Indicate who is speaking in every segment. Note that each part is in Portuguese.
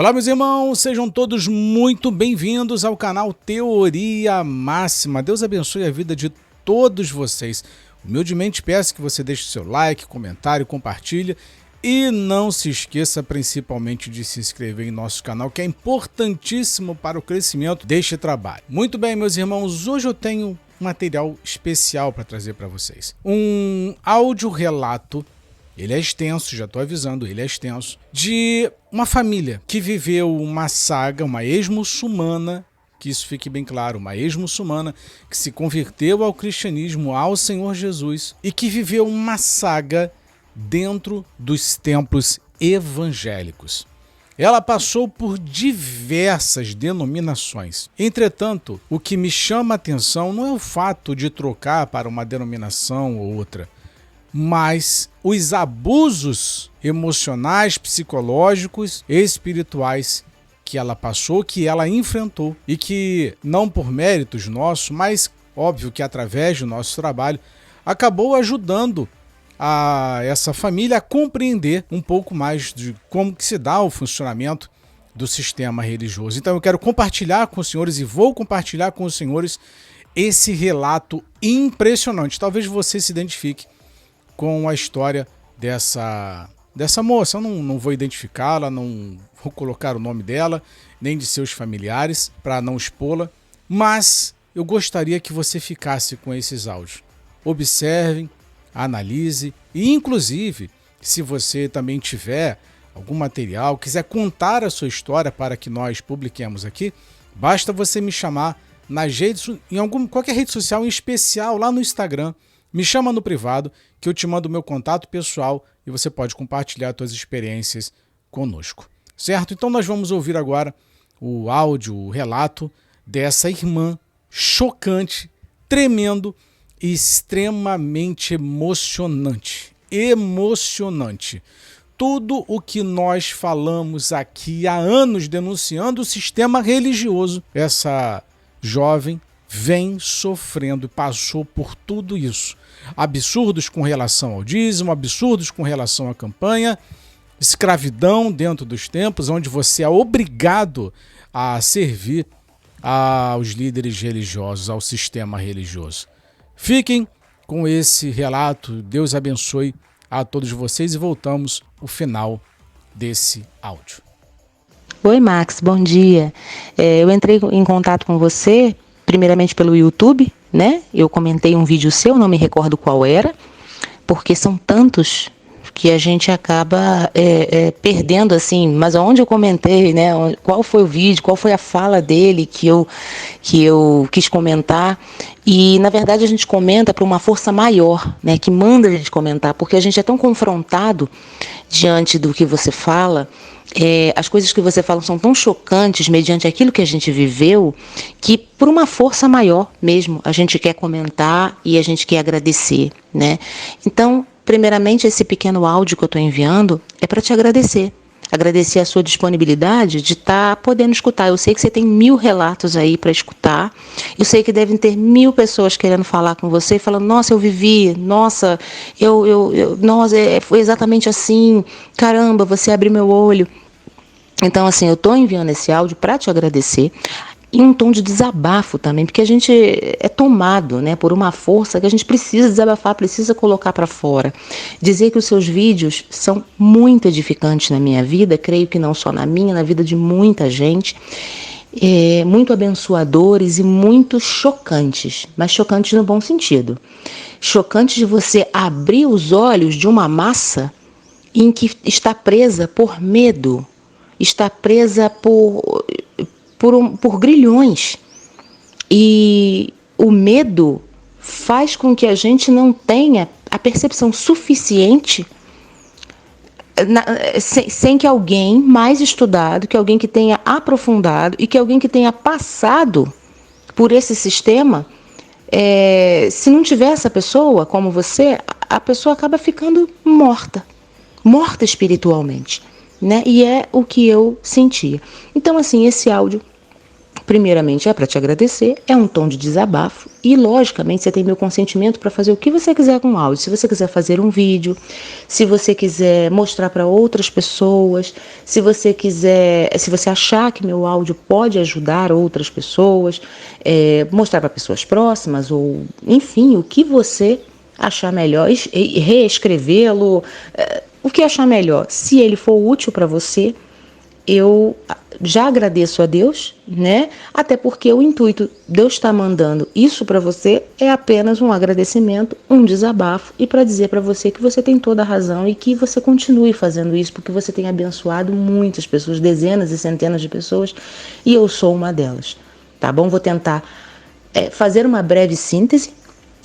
Speaker 1: Olá, meus irmãos, sejam todos muito bem-vindos ao canal Teoria Máxima. Deus abençoe a vida de todos vocês. Humildemente peço que você deixe seu like, comentário, compartilhe e não se esqueça principalmente de se inscrever em nosso canal, que é importantíssimo para o crescimento deste trabalho. Muito bem, meus irmãos, hoje eu tenho um material especial para trazer para vocês. Um áudio-relato. Ele é extenso, já estou avisando, ele é extenso, de uma família que viveu uma saga, uma ex-muçulmana, que isso fique bem claro, uma ex-muçulmana que se converteu ao cristianismo, ao Senhor Jesus, e que viveu uma saga dentro dos templos evangélicos. Ela passou por diversas denominações. Entretanto, o que me chama a atenção não é o fato de trocar para uma denominação ou outra, mas os abusos emocionais, psicológicos e espirituais que ela passou, que ela enfrentou e que, não por méritos nossos, mas óbvio que através do nosso trabalho, acabou ajudando a essa família a compreender um pouco mais de como que se dá o funcionamento do sistema religioso. Então eu quero compartilhar com os senhores e vou compartilhar com os senhores esse relato impressionante. Talvez você se identifique com a história dessa moça. Eu não vou identificá-la, não vou colocar o nome dela, nem de seus familiares, para não expô-la, mas eu gostaria que você ficasse com esses áudios. Observem, analise e, inclusive, se você também tiver algum material, quiser contar a sua história para que nós publiquemos aqui, basta você me chamar nas redes, qualquer rede social, em especial lá no Instagram. Me chama no privado que eu te mando o meu contato pessoal e você pode compartilhar suas experiências conosco. Certo? Então nós vamos ouvir agora o áudio, o relato dessa irmã chocante, tremendo e extremamente emocionante. Emocionante. Tudo o que nós falamos aqui há anos denunciando o sistema religioso, essa jovem vem sofrendo e passou por tudo isso. Absurdos com relação ao dízimo, absurdos com relação à campanha, escravidão dentro dos templos, onde você é obrigado a servir aos líderes religiosos, ao sistema religioso. Fiquem com esse relato, Deus abençoe a todos vocês e voltamos ao final desse áudio.
Speaker 2: Oi, Max, bom dia. Eu entrei em contato com você primeiramente pelo YouTube, né? Eu comentei um vídeo seu, não me recordo qual era, porque são tantos que a gente acaba perdendo, assim, mas onde eu comentei, né? Qual foi o vídeo, qual foi a fala dele que eu quis comentar. E, na verdade, a gente comenta para uma força maior, né? Que manda a gente comentar, porque a gente é tão confrontado diante do que você fala. As coisas que você fala são tão chocantes mediante aquilo que a gente viveu, que por uma força maior mesmo a gente quer comentar e a gente quer agradecer, né? Então, primeiramente, esse pequeno áudio que eu estou enviando é para te agradecer. Agradecer a sua disponibilidade de estar podendo escutar. Eu sei que você tem 1000 relatos aí para escutar. Eu sei que devem ter 1000 pessoas querendo falar com você, falando, nossa, eu vivi, nossa, nossa, foi exatamente assim, caramba, você abriu meu olho. Então, assim, eu estou enviando esse áudio para te agradecer, em um tom de desabafo também, porque a gente é tomado, né, por uma força que a gente precisa desabafar, precisa colocar para fora. Dizer que os seus vídeos são muito edificantes na minha vida, creio que não só na minha, na vida de muita gente, muito abençoadores e muito chocantes, mas chocantes no bom sentido. Chocantes de você abrir os olhos de uma massa em que está presa por medo, está presa por grilhões. E o medo faz com que a gente não tenha a percepção suficiente sem que alguém mais estudado, que alguém que tenha aprofundado e que alguém que tenha passado por esse sistema, se não tiver essa pessoa como você, a pessoa acaba ficando morta espiritualmente, né? E é o que eu sentia. Então, assim, esse áudio primeiramente é para te agradecer, é um tom de desabafo e, logicamente, você tem meu consentimento para fazer o que você quiser com o áudio. Se você quiser fazer um vídeo, se você quiser mostrar para outras pessoas, se você achar que meu áudio pode ajudar outras pessoas, mostrar para pessoas próximas ou, enfim, o que você achar melhor, reescrevê-lo, o que achar melhor. Se ele for útil para você, eu já agradeço a Deus, né? Até porque o intuito Deus está mandando isso para você é apenas um agradecimento, um desabafo e para dizer para você que você tem toda a razão e que você continue fazendo isso porque você tem abençoado muitas pessoas, dezenas e centenas de pessoas, e eu sou uma delas, tá bom? Vou tentar fazer uma breve síntese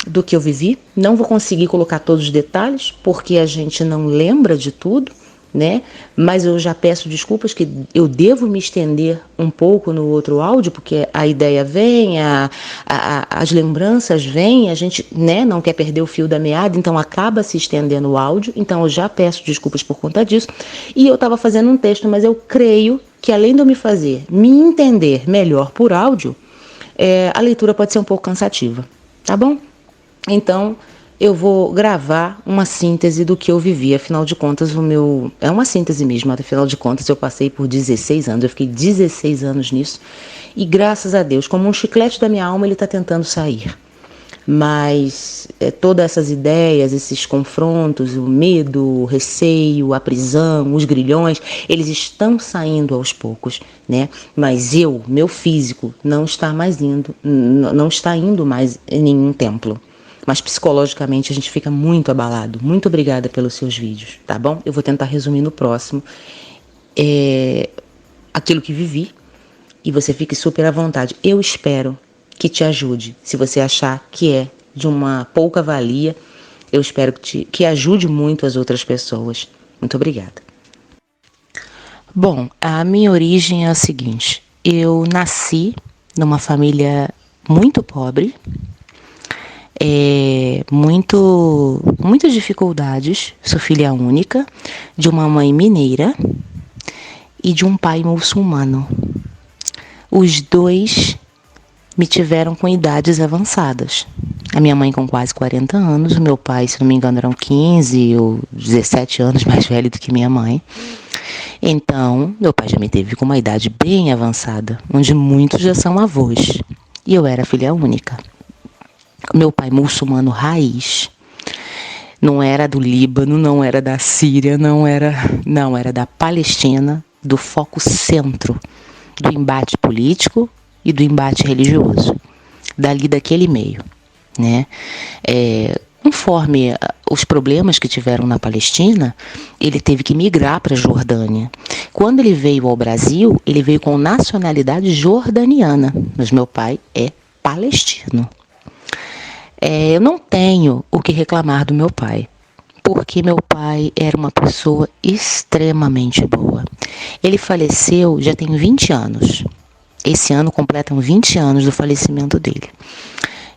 Speaker 2: do que eu vivi. Não vou conseguir colocar todos os detalhes porque a gente não lembra de tudo, né? Mas eu já peço desculpas que eu devo me estender um pouco no outro áudio, porque a ideia vem, as lembranças vêm, a gente, né, não quer perder o fio da meada, então acaba se estendendo o áudio, então eu já peço desculpas por conta disso. E eu estava fazendo um texto, mas eu creio que além de eu me entender melhor por áudio, a leitura pode ser um pouco cansativa, tá bom? Então, eu vou gravar uma síntese do que eu vivi. Afinal de contas, é uma síntese mesmo. Afinal de contas, eu passei por 16 anos. Eu fiquei 16 anos nisso. E graças a Deus, como um chiclete da minha alma, ele está tentando sair. Mas todas essas ideias, esses confrontos, o medo, o receio, a prisão, os grilhões, eles estão saindo aos poucos, né? Mas meu físico, não está indo mais em nenhum templo. Mas psicologicamente a gente fica muito abalado. Muito obrigada pelos seus vídeos, tá bom? Eu vou tentar resumir no próximo aquilo que vivi e você fique super à vontade. Eu espero que te ajude. Se você achar que é de uma pouca valia, eu espero que ajude muito as outras pessoas. Muito obrigada. Bom, a minha origem é a seguinte. Eu nasci numa família muito pobre, muitas dificuldades. Sou filha única de uma mãe mineira e de um pai muçulmano. Os dois me tiveram com idades avançadas. A minha mãe com quase 40 anos, o meu pai, se não me engano, eram 15 ou 17 anos mais velho do que minha mãe. Então, meu pai já me teve com uma idade bem avançada, onde muitos já são avós. E eu era filha única. Meu pai muçulmano raiz, não era do Líbano, não era da Síria, não era da Palestina, do foco centro do embate político e do embate religioso, daquele meio, né? Conforme os problemas que tiveram na Palestina, ele teve que migrar para a Jordânia. Quando ele veio ao Brasil, ele veio com nacionalidade jordaniana, mas meu pai é palestino. Eu não tenho o que reclamar do meu pai, porque meu pai era uma pessoa extremamente boa. Ele faleceu já tem 20 anos. Esse ano completam 20 anos do falecimento dele.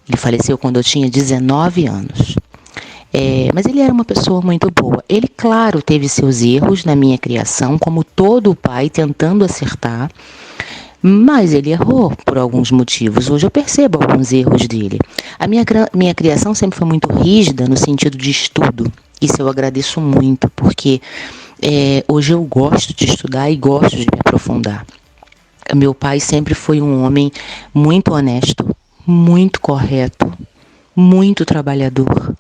Speaker 2: Ele faleceu quando eu tinha 19 anos. Mas ele era uma pessoa muito boa. Ele, claro, teve seus erros na minha criação, como todo pai tentando acertar, mas ele errou por alguns motivos. Hoje eu percebo alguns erros dele. A minha criação sempre foi muito rígida no sentido de estudo. Isso eu agradeço muito, porque hoje eu gosto de estudar e gosto de me aprofundar. Meu pai sempre foi um homem muito honesto, muito correto, muito trabalhador.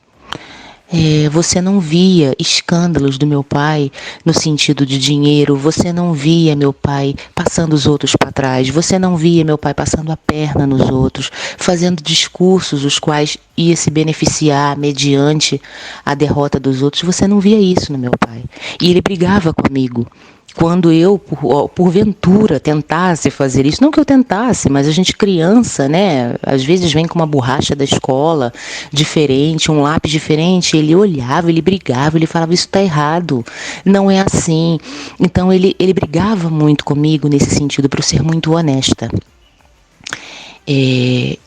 Speaker 2: Você não via escândalos do meu pai no sentido de dinheiro, você não via meu pai passando os outros para trás, você não via meu pai passando a perna nos outros, fazendo discursos os quais ia se beneficiar mediante a derrota dos outros. Você não via isso no meu pai. E ele brigava comigo. Quando eu, porventura, tentasse fazer isso, não que eu tentasse, mas a gente criança, né? Às vezes vem com uma borracha da escola diferente, um lápis diferente, ele olhava, ele brigava, ele falava, isso está errado, não é assim. Então ele brigava muito comigo nesse sentido, para eu ser muito honesta. E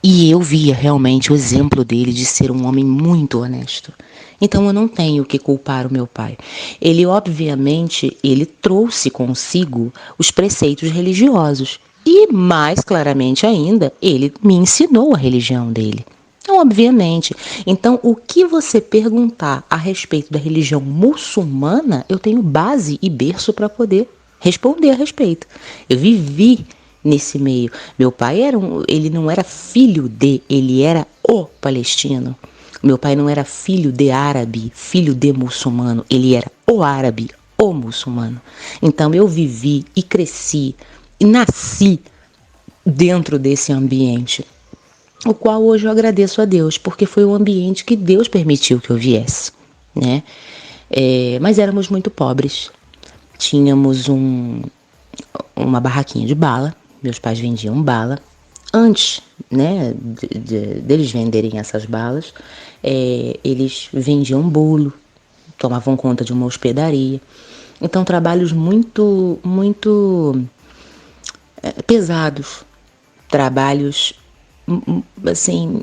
Speaker 2: eu via realmente o exemplo dele de ser um homem muito honesto. Então eu não tenho o que culpar o meu pai. Ele, obviamente, ele trouxe consigo os preceitos religiosos. E mais claramente ainda, ele me ensinou a religião dele. Então, obviamente. Então, o que você perguntar a respeito da religião muçulmana, eu tenho base e berço para poder responder a respeito. Eu vivi nesse meio. Meu pai ele não era filho de, ele era o palestino. Meu pai não era filho de árabe, filho de muçulmano, ele era o árabe, o muçulmano. Então eu vivi e cresci e nasci dentro desse ambiente, o qual hoje eu agradeço a Deus, porque foi o ambiente que Deus permitiu que eu viesse, né? Mas éramos muito pobres. Tínhamos uma barraquinha de bala, meus pais vendiam bala. Antes, né, deles venderem essas balas, eles vendiam bolo, tomavam conta de uma hospedaria. Então, trabalhos muito, muito pesados, trabalhos, assim,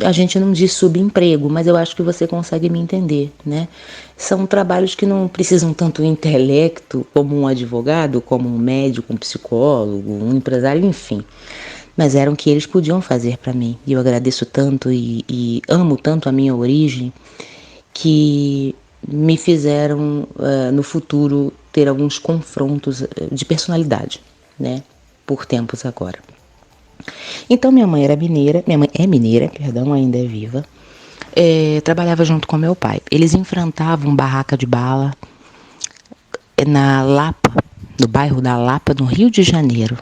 Speaker 2: a gente não diz subemprego, mas eu acho que você consegue me entender, né? São trabalhos que não precisam tanto intelecto como um advogado, como um médico, um psicólogo, um empresário, enfim. Mas eram o que eles podiam fazer para mim. E eu agradeço tanto e amo tanto a minha origem, que me fizeram, no futuro, ter alguns confrontos de personalidade, né? Por tempos agora. Então minha mãe é mineira, perdão, ainda é viva. Trabalhava junto com meu pai. Eles enfrentavam barraca de bala na Lapa, no bairro da Lapa, no Rio de Janeiro.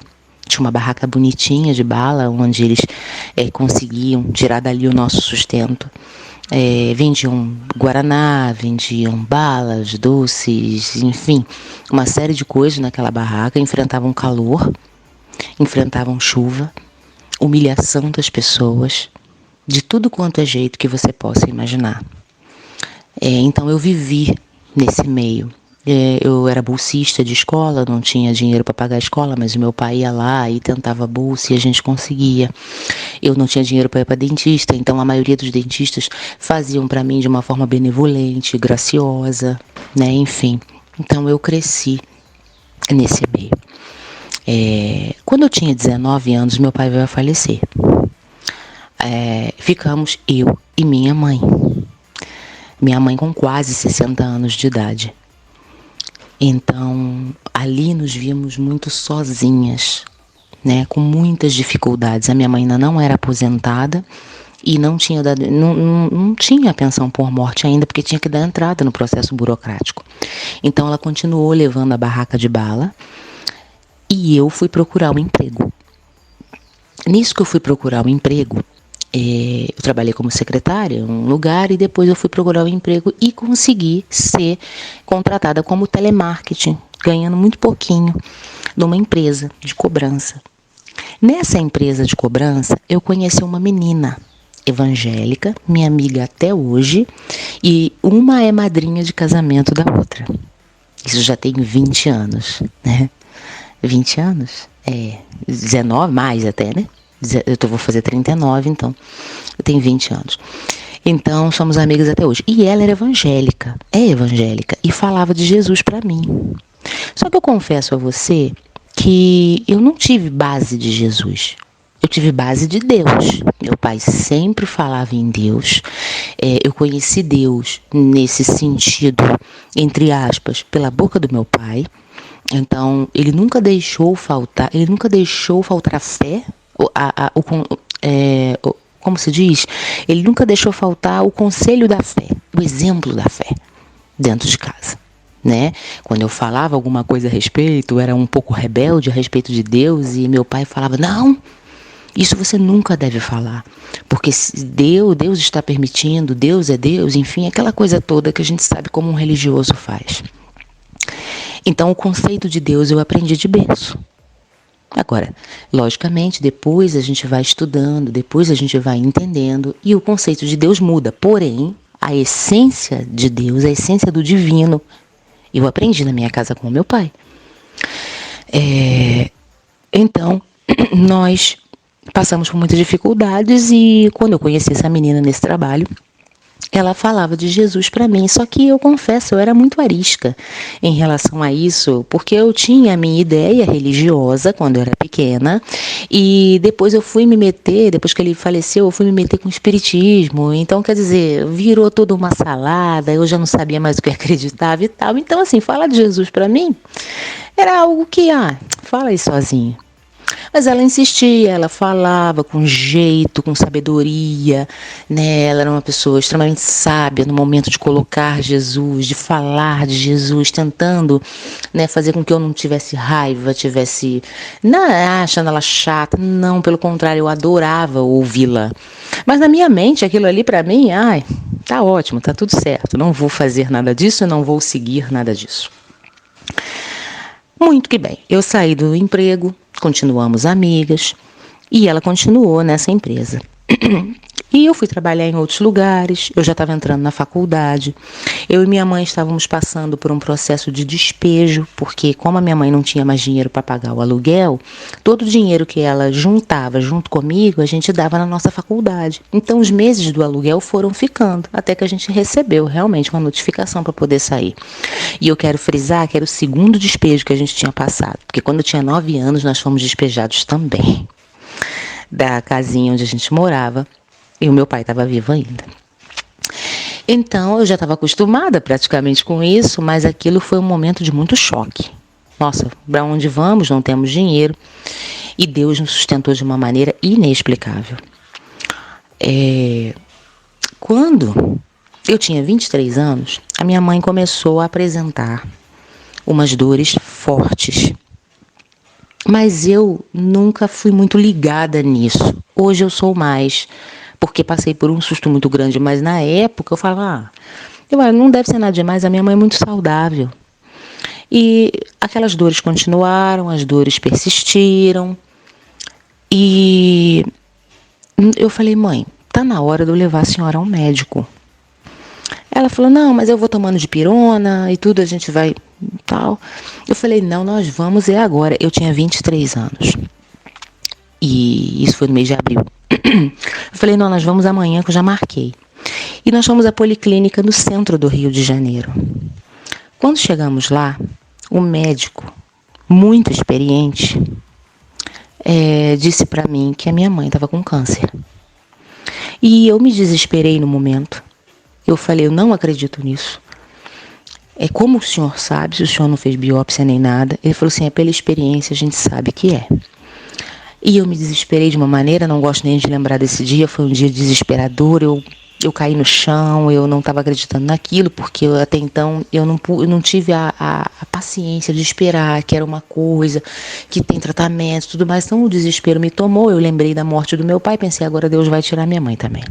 Speaker 2: Tinha uma barraca bonitinha de bala, onde eles conseguiam tirar dali o nosso sustento. Vendiam guaraná, vendiam balas, doces, enfim, uma série de coisas naquela barraca. Enfrentavam calor, enfrentavam chuva, humilhação das pessoas, de tudo quanto é jeito que você possa imaginar. Então eu vivi nesse meio. Eu era bolsista de escola, não tinha dinheiro para pagar a escola, mas o meu pai ia lá e tentava bolsa e a gente conseguia. Eu não tinha dinheiro para ir para dentista, então a maioria dos dentistas faziam para mim de uma forma benevolente, graciosa, né? Enfim. Então eu cresci nesse meio. Quando eu tinha 19 anos, meu pai veio a falecer. Ficamos eu e minha mãe. Minha mãe com quase 60 anos de idade. Então, ali nos vimos muito sozinhas, né? Com muitas dificuldades. A minha mãe ainda não era aposentada e não tinha a pensão por morte ainda, porque tinha que dar entrada no processo burocrático. Então, ela continuou levando a barraca de bala. E eu fui procurar um emprego. Nisso que eu fui procurar um emprego, eu trabalhei como secretária em um lugar e depois eu fui procurar um emprego e consegui ser contratada como telemarketing, ganhando muito pouquinho, numa empresa de cobrança. Nessa empresa de cobrança, eu conheci uma menina evangélica, minha amiga até hoje, e uma é madrinha de casamento da outra. Isso já tem 20 anos, né? 20 anos? 19, mais até, né? Vou fazer 39, então eu tenho 20 anos. Então, somos amigas até hoje. E ela era evangélica, é evangélica, e falava de Jesus para mim. Só que eu confesso a você que eu não tive base de Jesus. Eu tive base de Deus. Meu pai sempre falava em Deus. Eu conheci Deus nesse sentido, entre aspas, pela boca do meu pai. Então, ele nunca deixou faltar a fé, como se diz? Ele nunca deixou faltar o conselho da fé, o exemplo da fé dentro de casa, né? Quando eu falava alguma coisa a respeito, eu era um pouco rebelde a respeito de Deus e meu pai falava, não, isso você nunca deve falar, porque Deus está permitindo, Deus é Deus, enfim, aquela coisa toda que a gente sabe como um religioso faz. Então, o conceito de Deus eu aprendi de berço. Agora, logicamente, depois a gente vai estudando, depois a gente vai entendendo e o conceito de Deus muda. Porém, a essência de Deus, a essência do divino, eu aprendi na minha casa com o meu pai. Então, nós passamos por muitas dificuldades e quando eu conheci essa menina nesse trabalho, ela falava de Jesus para mim, só que eu confesso, eu era muito arisca em relação a isso, porque eu tinha a minha ideia religiosa quando eu era pequena, e depois eu fui me meter, depois que ele faleceu, eu fui me meter com o espiritismo, então quer dizer, virou toda uma salada, eu já não sabia mais o que acreditava e tal, então assim, falar de Jesus para mim era algo que, fala aí sozinho. Mas ela insistia, ela falava com jeito, com sabedoria, né? Ela era uma pessoa extremamente sábia no momento de colocar Jesus, de falar de Jesus, tentando, né, fazer com que eu não tivesse raiva, não, achando ela chata. Não, pelo contrário, eu adorava ouvi-la. Mas na minha mente, aquilo ali para mim, tá ótimo, tá tudo certo. Não vou fazer nada disso, não vou seguir nada disso. Muito que bem, eu saí do emprego, continuamos amigas e ela continuou nessa empresa. E eu fui trabalhar em outros lugares, eu já estava entrando na faculdade. Eu e minha mãe estávamos passando por um processo de despejo, porque como a minha mãe não tinha mais dinheiro para pagar o aluguel, todo o dinheiro que ela juntava junto comigo, a gente dava na nossa faculdade. Então os meses do aluguel foram ficando, até que a gente recebeu realmente uma notificação para poder sair. E eu quero frisar que era o segundo despejo que a gente tinha passado, porque quando eu tinha 9 anos nós fomos despejados também da casinha onde a gente morava. E o meu pai estava vivo ainda. Então, eu já estava acostumada praticamente com isso, mas aquilo foi um momento de muito choque. Nossa, para onde vamos? Não temos dinheiro. E Deus nos sustentou de uma maneira inexplicável. Quando eu tinha 23 anos, a minha mãe começou a apresentar umas dores fortes. Mas eu nunca fui muito ligada nisso. Hoje eu sou mais, porque passei por um susto muito grande, mas na época eu falava, não deve ser nada demais, a minha mãe é muito saudável. E aquelas dores continuaram, as dores persistiram. E eu falei, mãe, tá na hora de eu levar a senhora ao médico. Ela falou, não, mas eu vou tomando dipirona e tudo, a gente vai tal. Eu falei, não, nós vamos agora. Eu tinha 23 anos. E isso foi no mês de abril. Eu falei, não, nós vamos amanhã, que eu já marquei. E nós fomos à policlínica no centro do Rio de Janeiro. Quando chegamos lá, o médico, muito experiente, disse para mim que a minha mãe estava com câncer. E eu me desesperei no momento. Eu falei, eu não acredito nisso. Como o senhor sabe, se o senhor não fez biópsia nem nada? Ele falou assim, pela experiência a gente sabe que é. E eu me desesperei de uma maneira, não gosto nem de lembrar desse dia, foi um dia desesperador, eu caí no chão, eu não estava acreditando naquilo, porque até então eu não tive a paciência de esperar, que era uma coisa, que tem tratamento e tudo mais. Então o desespero me tomou, eu lembrei da morte do meu pai, pensei, agora Deus vai tirar minha mãe também.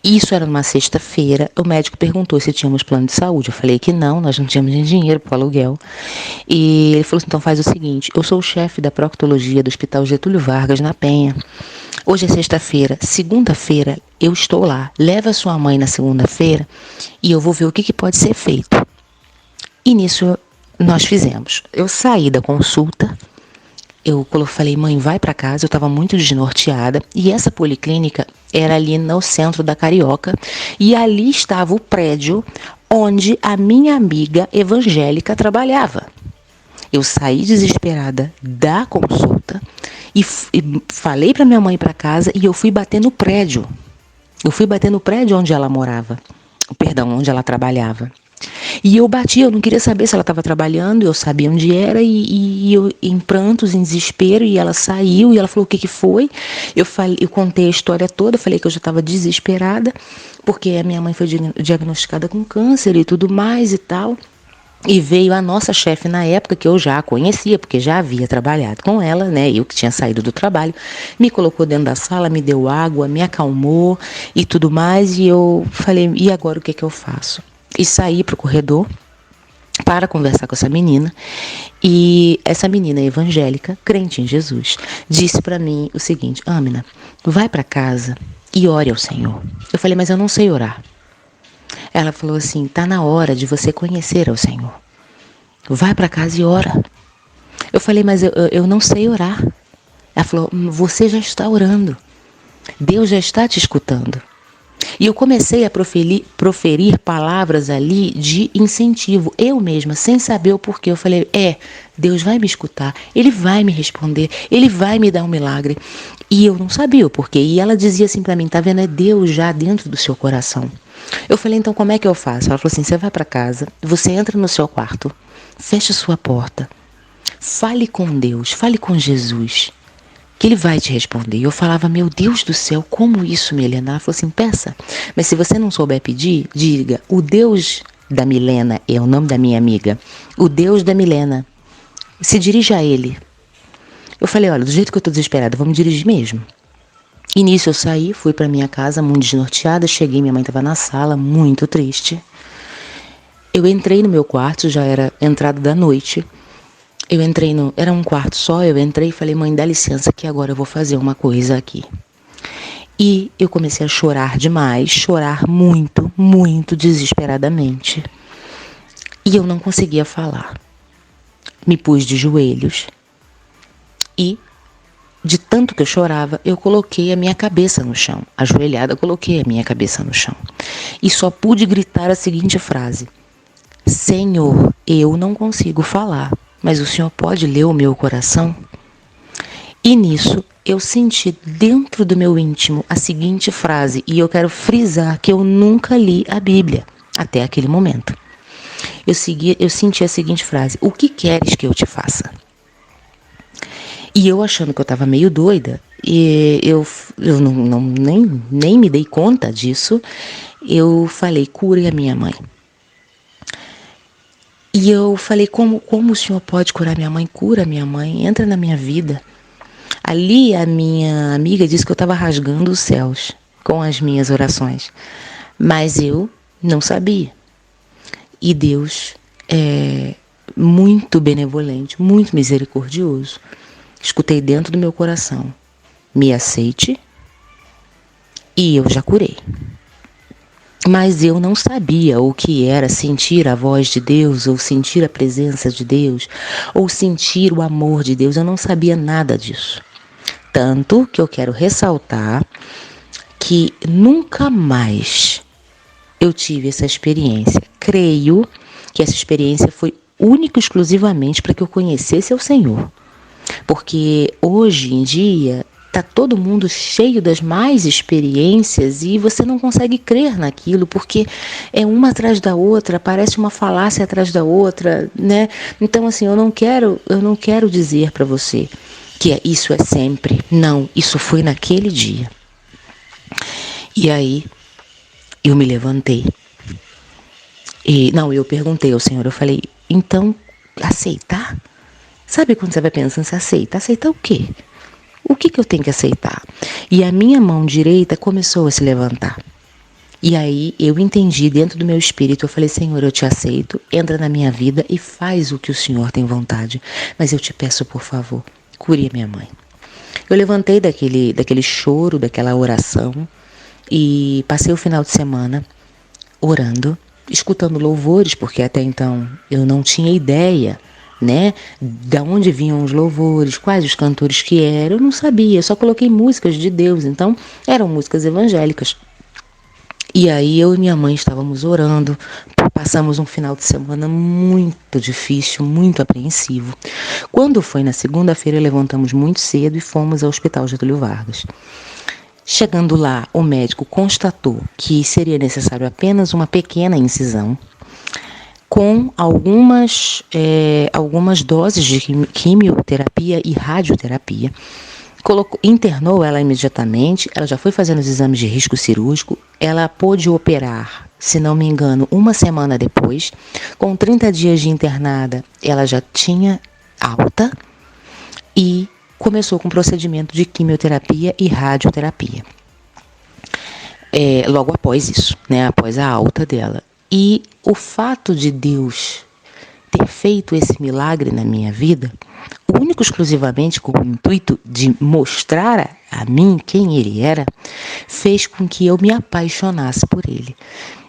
Speaker 2: Isso era numa sexta-feira, o médico perguntou se tínhamos plano de saúde. Eu falei que não, nós não tínhamos nem dinheiro para o aluguel. E ele falou assim, então faz o seguinte, eu sou o chefe da proctologia do Hospital Getúlio Vargas, na Penha. Hoje é sexta-feira, segunda-feira eu estou lá. Leva a sua mãe na segunda-feira e eu vou ver o que pode ser feito. E nisso nós fizemos. Eu saí da consulta. Eu falei, mãe, vai para casa, eu estava muito desnorteada, e essa policlínica era ali no centro da Carioca, e ali estava o prédio onde a minha amiga evangélica trabalhava. Eu saí desesperada da consulta e falei para minha mãe ir para casa e eu fui bater no prédio. Eu fui bater no prédio onde ela morava, onde ela trabalhava. E eu bati, eu não queria saber se ela estava trabalhando, eu sabia onde era, e eu em prantos, em desespero, e ela saiu, e ela falou o que foi. Eu contei a história toda, falei que eu já estava desesperada, porque a minha mãe foi diagnosticada com câncer e tudo mais e tal. E veio a nossa chefe na época, que eu já a conhecia, porque já havia trabalhado com ela, né? Eu que tinha saído do trabalho, me colocou dentro da sala, me deu água, me acalmou e tudo mais, e eu falei, e agora o que eu faço? E saí para o corredor para conversar com essa menina, e essa menina evangélica, crente em Jesus, disse para mim o seguinte, Âmina, vai para casa e ore ao Senhor. Eu falei, mas eu não sei orar. Ela falou assim, tá na hora de você conhecer ao Senhor. Vai para casa e ora. Eu falei, mas eu não sei orar. Ela falou, você já está orando. Deus já está te escutando. E eu comecei a proferir palavras ali de incentivo, eu mesma, sem saber o porquê. Eu falei, Deus vai me escutar, Ele vai me responder, Ele vai me dar um milagre. E eu não sabia o porquê. E ela dizia assim para mim, tá vendo, é Deus já dentro do seu coração. Eu falei, então como é que eu faço? Ela falou assim, você vai para casa, você entra no seu quarto, fecha sua porta, fale com Deus, fale com Jesus, que Ele vai te responder. E eu falava, meu Deus do céu, como isso, Milena? Ela falou assim, peça, mas se você não souber pedir, diga, o Deus da Milena, é o nome da minha amiga, o Deus da Milena, se dirija a Ele. Eu falei, olha, do jeito que eu estou desesperada, vou me dirigir mesmo. E nisso eu saí, fui para minha casa, muito desnorteada, cheguei, minha mãe estava na sala, muito triste. Eu entrei no meu quarto, já era entrada da noite. Era um quarto só, eu entrei e falei, mãe, dá licença que agora eu vou fazer uma coisa aqui. E eu comecei a chorar demais, chorar muito, muito desesperadamente. E eu não conseguia falar. Me pus de joelhos e, de tanto que eu chorava, eu coloquei a minha cabeça no chão. Ajoelhada, coloquei a minha cabeça no chão. E só pude gritar a seguinte frase, Senhor, eu não consigo falar, mas o Senhor pode ler o meu coração? E nisso eu senti dentro do meu íntimo a seguinte frase, e eu quero frisar que eu nunca li a Bíblia até aquele momento. Eu senti a seguinte frase, o que queres que eu te faça? E eu achando que eu estava meio doida, e eu nem me dei conta disso, eu falei, cure a minha mãe. E eu falei, como o Senhor pode curar minha mãe? Cura minha mãe, entra na minha vida. Ali a minha amiga disse que eu estava rasgando os céus com as minhas orações, mas eu não sabia. E Deus é muito benevolente, muito misericordioso. Escutei dentro do meu coração, me aceite, e eu já curei. Mas eu não sabia o que era sentir a voz de Deus, ou sentir a presença de Deus, ou sentir o amor de Deus. Eu não sabia nada disso. Tanto que eu quero ressaltar que nunca mais eu tive essa experiência. Creio que essa experiência foi única e exclusivamente para que eu conhecesse o Senhor. Porque hoje em dia está todo mundo cheio das mais experiências e você não consegue crer naquilo, porque é uma atrás da outra, parece uma falácia atrás da outra, né? Então, assim, eu não quero dizer para você que isso é sempre. Não, isso foi naquele dia. E aí, eu me levantei. Eu perguntei ao Senhor, eu falei, então, aceitar? Sabe quando você vai pensando, você aceita? Aceitar o quê? O que eu tenho que aceitar? E a minha mão direita começou a se levantar. E aí eu entendi dentro do meu espírito, eu falei, Senhor, eu te aceito, entra na minha vida e faz o que o Senhor tem vontade. Mas eu te peço, por favor, cure a minha mãe. Eu levantei daquele choro, daquela oração e passei o final de semana orando, escutando louvores, porque até então eu não tinha ideia, né, de onde vinham os louvores, quais os cantores que eram, eu não sabia, eu só coloquei músicas de Deus, então eram músicas evangélicas. E aí eu e minha mãe estávamos orando, passamos um final de semana muito difícil, muito apreensivo. Quando foi na segunda-feira, levantamos muito cedo e fomos ao Hospital Getúlio Vargas. Chegando lá, o médico constatou que seria necessário apenas uma pequena incisão, com algumas doses de quimioterapia e radioterapia. Internou ela imediatamente, ela já foi fazendo os exames de risco cirúrgico, ela pôde operar, se não me engano, uma semana depois. Com 30 dias de internada, ela já tinha alta e começou com o procedimento de quimioterapia e radioterapia. Logo após isso, né, após a alta dela. E o fato de Deus ter feito esse milagre na minha vida, único exclusivamente com o intuito de mostrar a mim quem Ele era, fez com que eu me apaixonasse por Ele.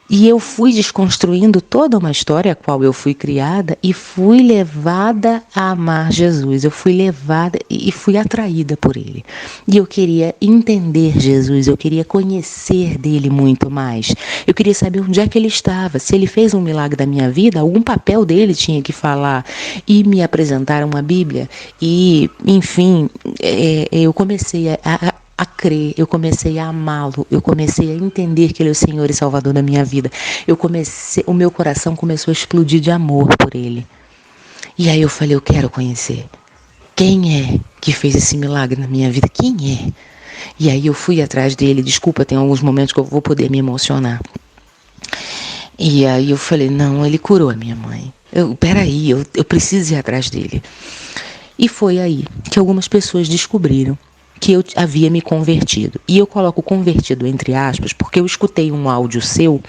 Speaker 2: E eu fui desconstruindo toda uma história a qual eu fui criada e fui levada a amar Jesus. Eu fui levada e fui atraída por ele. E eu queria entender Jesus, eu queria conhecer dele muito mais. Eu queria saber onde é que ele estava. Se ele fez um milagre da minha vida, algum papel dele tinha que falar. E me apresentaram uma Bíblia. E, enfim, eu comecei a crer, eu comecei a amá-lo, eu comecei a entender que ele é o Senhor e Salvador da minha vida. O meu coração começou a explodir de amor por ele. E aí eu falei, eu quero conhecer. Quem é que fez esse milagre na minha vida? Quem é? E aí eu fui atrás dele. Desculpa, tem alguns momentos que eu vou poder me emocionar. E aí eu falei, não, ele curou a minha mãe. Peraí, eu preciso ir atrás dele. E foi aí que algumas pessoas descobriram que eu havia me convertido. E eu coloco convertido entre aspas, porque eu escutei um áudio seu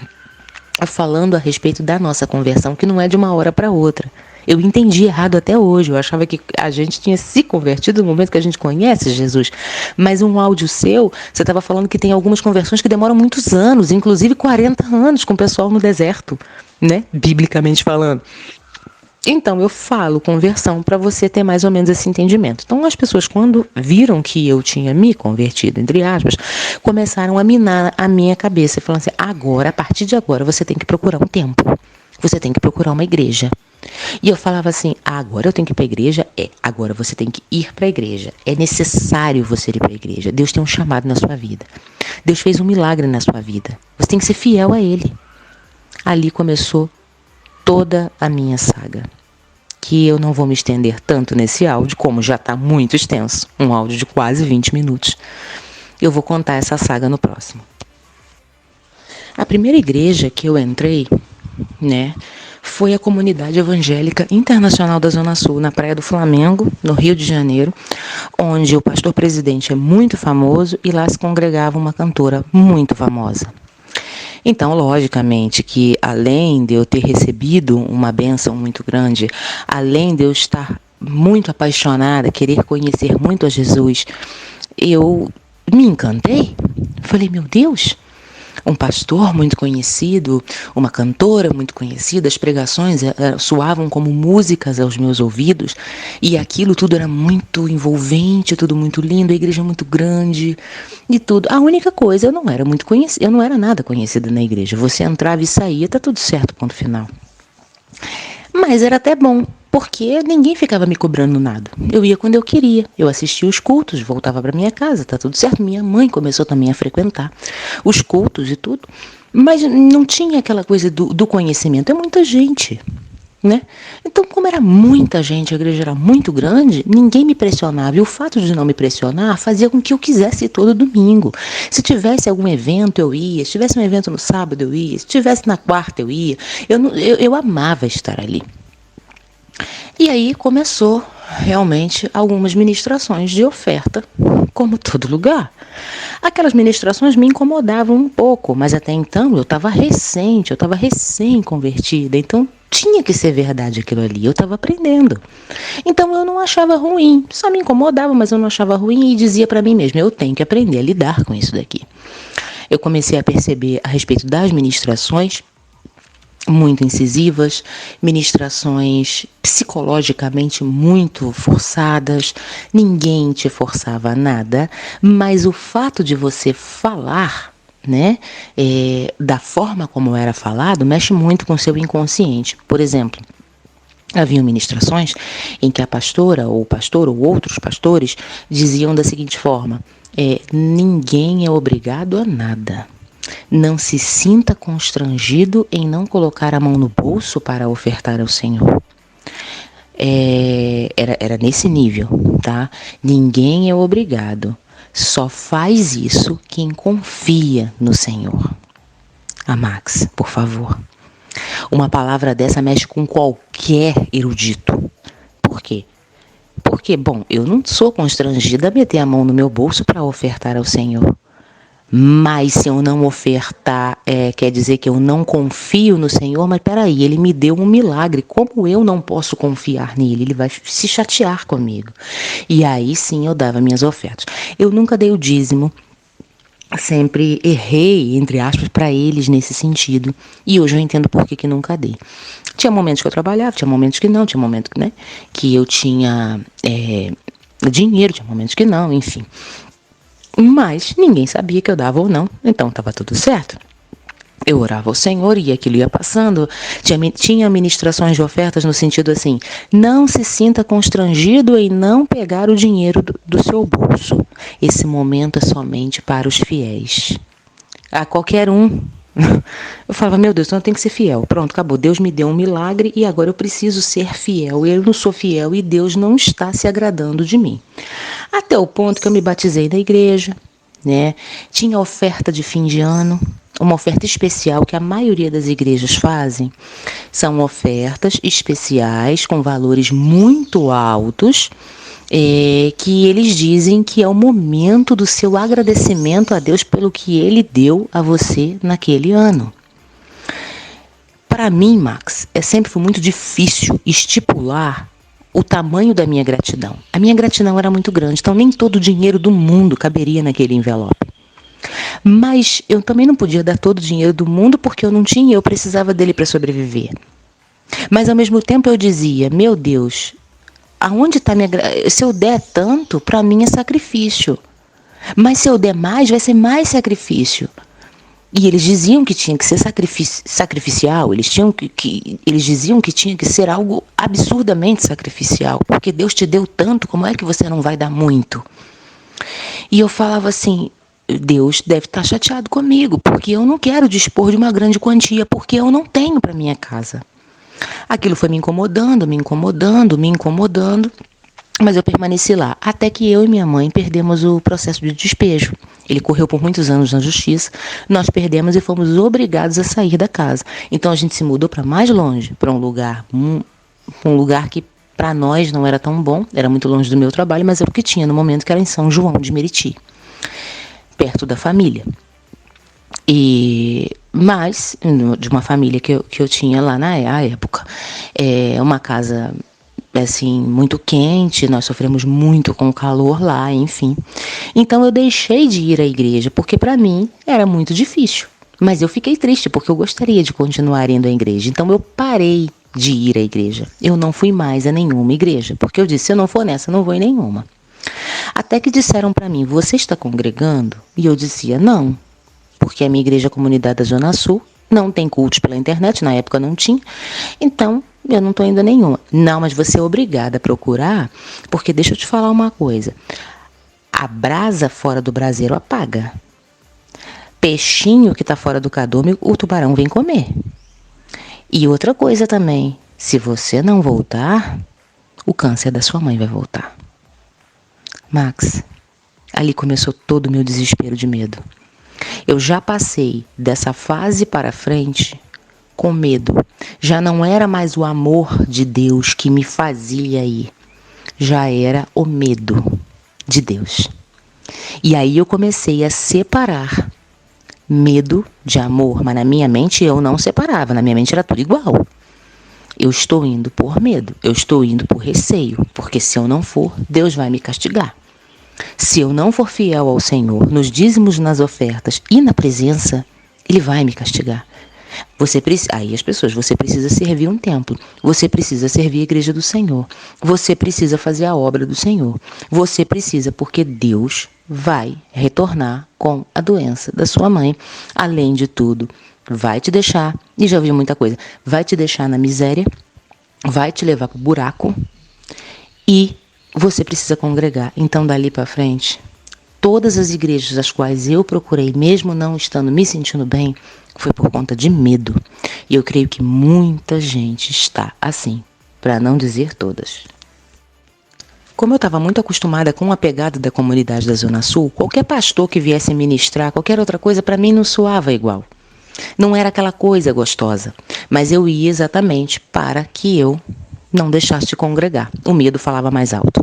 Speaker 2: falando a respeito da nossa conversão, que não é de uma hora para outra. Eu entendi errado até hoje. Eu achava que a gente tinha se convertido no momento que a gente conhece Jesus. Mas um áudio seu, você estava falando que tem algumas conversões que demoram muitos anos, inclusive 40 anos com o pessoal no deserto, né? Biblicamente falando. Então, eu falo conversão para você ter mais ou menos esse entendimento. Então, as pessoas, quando viram que eu tinha me convertido, entre aspas, começaram a minar a minha cabeça, falando assim, agora, a partir de agora, você tem que procurar um templo. Você tem que procurar uma igreja. E eu falava assim, agora eu tenho que ir para a igreja? Agora você tem que ir para a igreja. É necessário você ir para a igreja. Deus tem um chamado na sua vida. Deus fez um milagre na sua vida. Você tem que ser fiel a Ele. Ali começou toda a minha saga, que eu não vou me estender tanto nesse áudio, como já está muito extenso, um áudio de quase 20 minutos. Eu vou contar essa saga no próximo. A primeira igreja que eu entrei, né, foi a Comunidade Evangélica Internacional da Zona Sul, na Praia do Flamengo, no Rio de Janeiro, onde o pastor presidente é muito famoso e lá se congregava uma cantora muito famosa. Então, logicamente, que além de eu ter recebido uma bênção muito grande, além de eu estar muito apaixonada, querer conhecer muito a Jesus, eu me encantei. Falei, meu Deus, um pastor muito conhecido, uma cantora muito conhecida, as pregações soavam como músicas aos meus ouvidos e aquilo tudo era muito envolvente, tudo muito lindo, a igreja muito grande e tudo. A única coisa, eu não era muito conhecida, eu não era nada conhecida na igreja. Você entrava e saía, tá tudo certo, ponto final. Mas era até bom, porque ninguém ficava me cobrando nada. Eu ia quando eu queria, eu assistia os cultos, voltava para minha casa, tá tudo certo. Minha mãe começou também a frequentar os cultos e tudo, mas não tinha aquela coisa do conhecimento, é muita gente, né? Então, como era muita gente, a igreja era muito grande, ninguém me pressionava, e o fato de não me pressionar fazia com que eu quisesse ir todo domingo. Se tivesse algum evento, eu ia. Se tivesse um evento no sábado, eu ia. Se tivesse na quarta, eu ia. Eu amava estar ali. E aí começou realmente algumas ministrações de oferta, como todo lugar. Aquelas ministrações me incomodavam um pouco, mas até então eu estava recém-convertida, então tinha que ser verdade aquilo ali, eu estava aprendendo. Então eu não achava ruim, só me incomodava, mas eu não achava ruim e dizia para mim mesma, eu tenho que aprender a lidar com isso daqui. Eu comecei a perceber a respeito das ministrações, muito incisivas, ministrações psicologicamente muito forçadas, ninguém te forçava a nada, mas o fato de você falar, né, da forma como era falado, mexe muito com o seu inconsciente. Por exemplo, havia ministrações em que a pastora, ou o pastor, ou outros pastores, diziam da seguinte forma, ninguém é obrigado a nada. Não se sinta constrangido em não colocar a mão no bolso para ofertar ao Senhor. Era nesse nível, tá? Ninguém é obrigado. Só faz isso quem confia no Senhor. Max, por favor. Uma palavra dessa mexe com qualquer erudito. Por quê? Porque, bom, eu não sou constrangida a meter a mão no meu bolso para ofertar ao Senhor. Mas se eu não ofertar, quer dizer que eu não confio no Senhor, mas peraí, Ele me deu um milagre, como eu não posso confiar nele? Ele vai se chatear comigo. E aí sim eu dava minhas ofertas. Eu nunca dei o dízimo, sempre errei, entre aspas, para eles nesse sentido. E hoje eu entendo por que nunca dei. Tinha momentos que eu trabalhava, tinha momentos que não, tinha momentos que, né, que eu tinha dinheiro, tinha momentos que não, enfim. Mas ninguém sabia que eu dava ou não, então estava tudo certo. Eu orava ao Senhor e aquilo ia passando. Tinha ministrações de ofertas no sentido assim: não se sinta constrangido em não pegar o dinheiro do seu bolso. Esse momento é somente para os fiéis. A qualquer um. Eu falava, meu Deus, então eu tenho que ser fiel. Pronto, acabou. Deus me deu um milagre e agora eu preciso ser fiel. Eu não sou fiel e Deus não está se agradando de mim. Até o ponto que eu me batizei na igreja, né? Tinha oferta de fim de ano, uma oferta especial que a maioria das igrejas fazem. São ofertas especiais com valores muito altos, que eles dizem que é o momento do seu agradecimento a Deus pelo que Ele deu a você naquele ano. Para mim, Max, sempre foi muito difícil estipular o tamanho da minha gratidão. A minha gratidão era muito grande, então nem todo o dinheiro do mundo caberia naquele envelope. Mas eu também não podia dar todo o dinheiro do mundo porque eu não tinha, eu precisava dele para sobreviver. Mas ao mesmo tempo eu dizia, meu Deus, aonde está minha gratidão? Se eu der tanto, para mim é sacrifício. Mas se eu der mais, vai ser mais sacrifício. E eles diziam que tinha que ser sacrificial, eles diziam que tinha que ser algo absurdamente sacrificial, porque Deus te deu tanto, como é que você não vai dar muito? E eu falava assim, Deus deve estar chateado comigo, porque eu não quero dispor de uma grande quantia, porque eu não tenho para minha casa. Aquilo foi me incomodando, mas eu permaneci lá, até que eu e minha mãe perdemos o processo de despejo. Ele correu por muitos anos na justiça, nós perdemos e fomos obrigados a sair da casa. Então a gente se mudou para mais longe, para um lugar que para nós não era tão bom, era muito longe do meu trabalho, mas era o que tinha no momento, que era em São João de Meriti, perto da família. Mas, de uma família que eu tinha lá na época, uma casa assim, muito quente, nós sofremos muito com o calor lá, enfim. Então eu deixei de ir à igreja, porque para mim era muito difícil. Mas eu fiquei triste, porque eu gostaria de continuar indo à igreja. Então eu parei de ir à igreja. Eu não fui mais a nenhuma igreja, porque eu disse, se eu não for nessa, eu não vou em nenhuma. Até que disseram para mim, você está congregando? E eu dizia, não, porque a minha igreja é a comunidade da Zona Sul, não tem cultos pela internet, na época não tinha, então eu não estou indo a nenhuma. Não, mas você é obrigada a procurar, porque deixa eu te falar uma coisa, a brasa fora do braseiro apaga. Peixinho que está fora do cardume, o tubarão vem comer. E outra coisa também, se você não voltar, o câncer da sua mãe vai voltar. Max, ali começou todo o meu desespero de medo. Eu já passei dessa fase para frente com medo. Já não era mais o amor de Deus que me fazia ir. Já era o medo de Deus. E aí eu comecei a separar medo de amor. Mas na minha mente eu não separava. Na minha mente era tudo igual. Eu estou indo por medo. Eu estou indo por receio. Porque se eu não for, Deus vai me castigar. Se eu não for fiel ao Senhor, nos dízimos, nas ofertas e na presença, Ele vai me castigar. Aí as pessoas, você precisa servir um templo, você precisa servir a igreja do Senhor, você precisa fazer a obra do Senhor, você precisa, porque Deus vai retornar com a doença da sua mãe. Além de tudo, vai te deixar, e já ouvi muita coisa, vai te deixar na miséria, vai te levar para o buraco e você precisa congregar. Então, dali para frente, todas as igrejas às quais eu procurei, mesmo não estando me sentindo bem, foi por conta de medo. E eu creio que muita gente está assim, para não dizer todas. Como eu estava muito acostumada com a pegada da comunidade da Zona Sul, qualquer pastor que viesse ministrar, qualquer outra coisa, para mim não soava igual. Não era aquela coisa gostosa, mas eu ia exatamente para que eu não deixasse de congregar. O medo falava mais alto.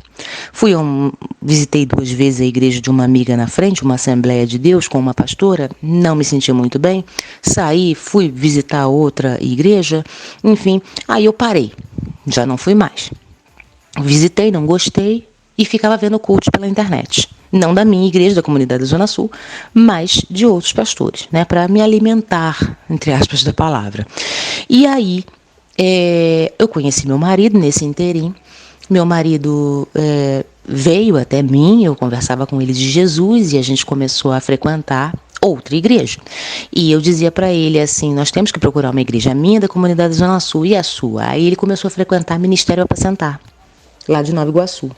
Speaker 2: Visitei 2 vezes a igreja de uma amiga na frente, uma Assembleia de Deus com uma pastora, não me senti muito bem, saí, fui visitar outra igreja, enfim, aí eu parei, já não fui mais. Visitei, não gostei, e ficava vendo cultos pela internet. Não da minha igreja, da comunidade da Zona Sul, mas de outros pastores, né, para me alimentar, entre aspas, da palavra. E aí, eu conheci meu marido nesse interim. Meu marido veio até mim, eu conversava com ele de Jesus e a gente começou a frequentar outra igreja. E eu dizia para ele assim, nós temos que procurar uma igreja, a minha da comunidade da Zona Sul e a sua. Aí ele começou a frequentar Ministério Apacentar, lá de Nova Iguaçu.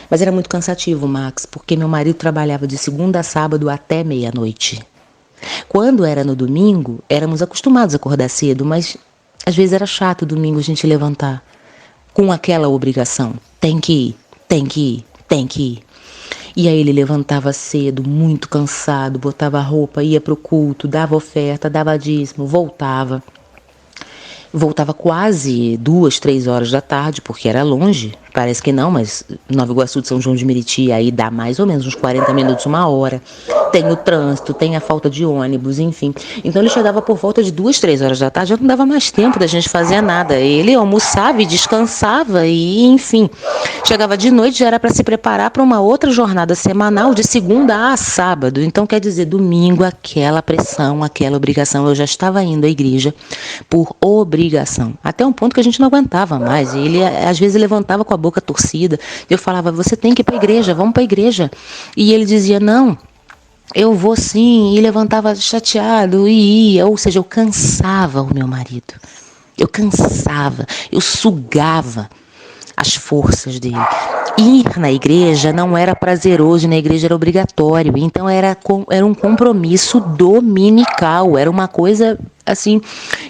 Speaker 2: Mas era muito cansativo, Max, porque meu marido trabalhava de segunda a sábado até meia-noite. Quando era no domingo, éramos acostumados a acordar cedo, mas às vezes era chato domingo a gente levantar com aquela obrigação. Tem que ir, tem que ir, tem que ir. E aí ele levantava cedo, muito cansado, botava roupa, ia pro culto, dava oferta, dava dízimo, voltava. Voltava quase 2, 3 horas da tarde, porque era longe, parece que não, mas Nova Iguaçu de São João de Meriti, aí dá mais ou menos uns 40 minutos, 1 hora. Tem o trânsito, tem a falta de ônibus, enfim. Então ele chegava por volta de 2, 3 horas da tarde, já não dava mais tempo da gente fazer nada. Ele almoçava e descansava e, enfim, chegava de noite, já era para se preparar para uma outra jornada semanal de segunda a sábado. Então, quer dizer, domingo, aquela pressão, aquela obrigação. Eu já estava indo à igreja por obrigação, até um ponto que a gente não aguentava mais. E ele, às vezes, levantava com a boca torcida. Eu falava, você tem que ir para a igreja, vamos para a igreja. E ele dizia, não, eu vou sim, e levantava chateado e ia, ou seja, eu cansava o meu marido, eu cansava, eu sugava as forças dele. Ir na igreja não era prazeroso, na igreja era obrigatório, então era um compromisso dominical, era uma coisa assim,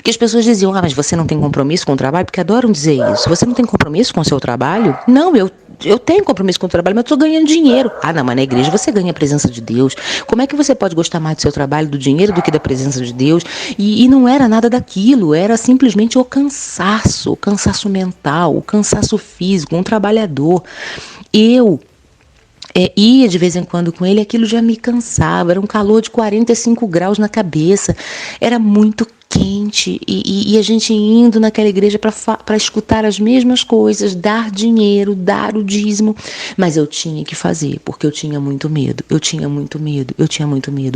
Speaker 2: que as pessoas diziam, mas você não tem compromisso com o trabalho? Porque adoram dizer isso, você não tem compromisso com o seu trabalho? Não, eu tenho compromisso com o trabalho, mas eu estou ganhando dinheiro. Ah, não, mas na igreja você ganha a presença de Deus. Como é que você pode gostar mais do seu trabalho, do dinheiro, do que da presença de Deus? E não era nada daquilo, era simplesmente o cansaço mental, o cansaço físico, um trabalhador. Eu ia de vez em quando com ele, aquilo já me cansava, era um calor de 45 graus na cabeça, era muito quente e a gente indo naquela igreja para escutar as mesmas coisas, dar dinheiro, dar o dízimo, mas eu tinha que fazer, porque eu tinha muito medo,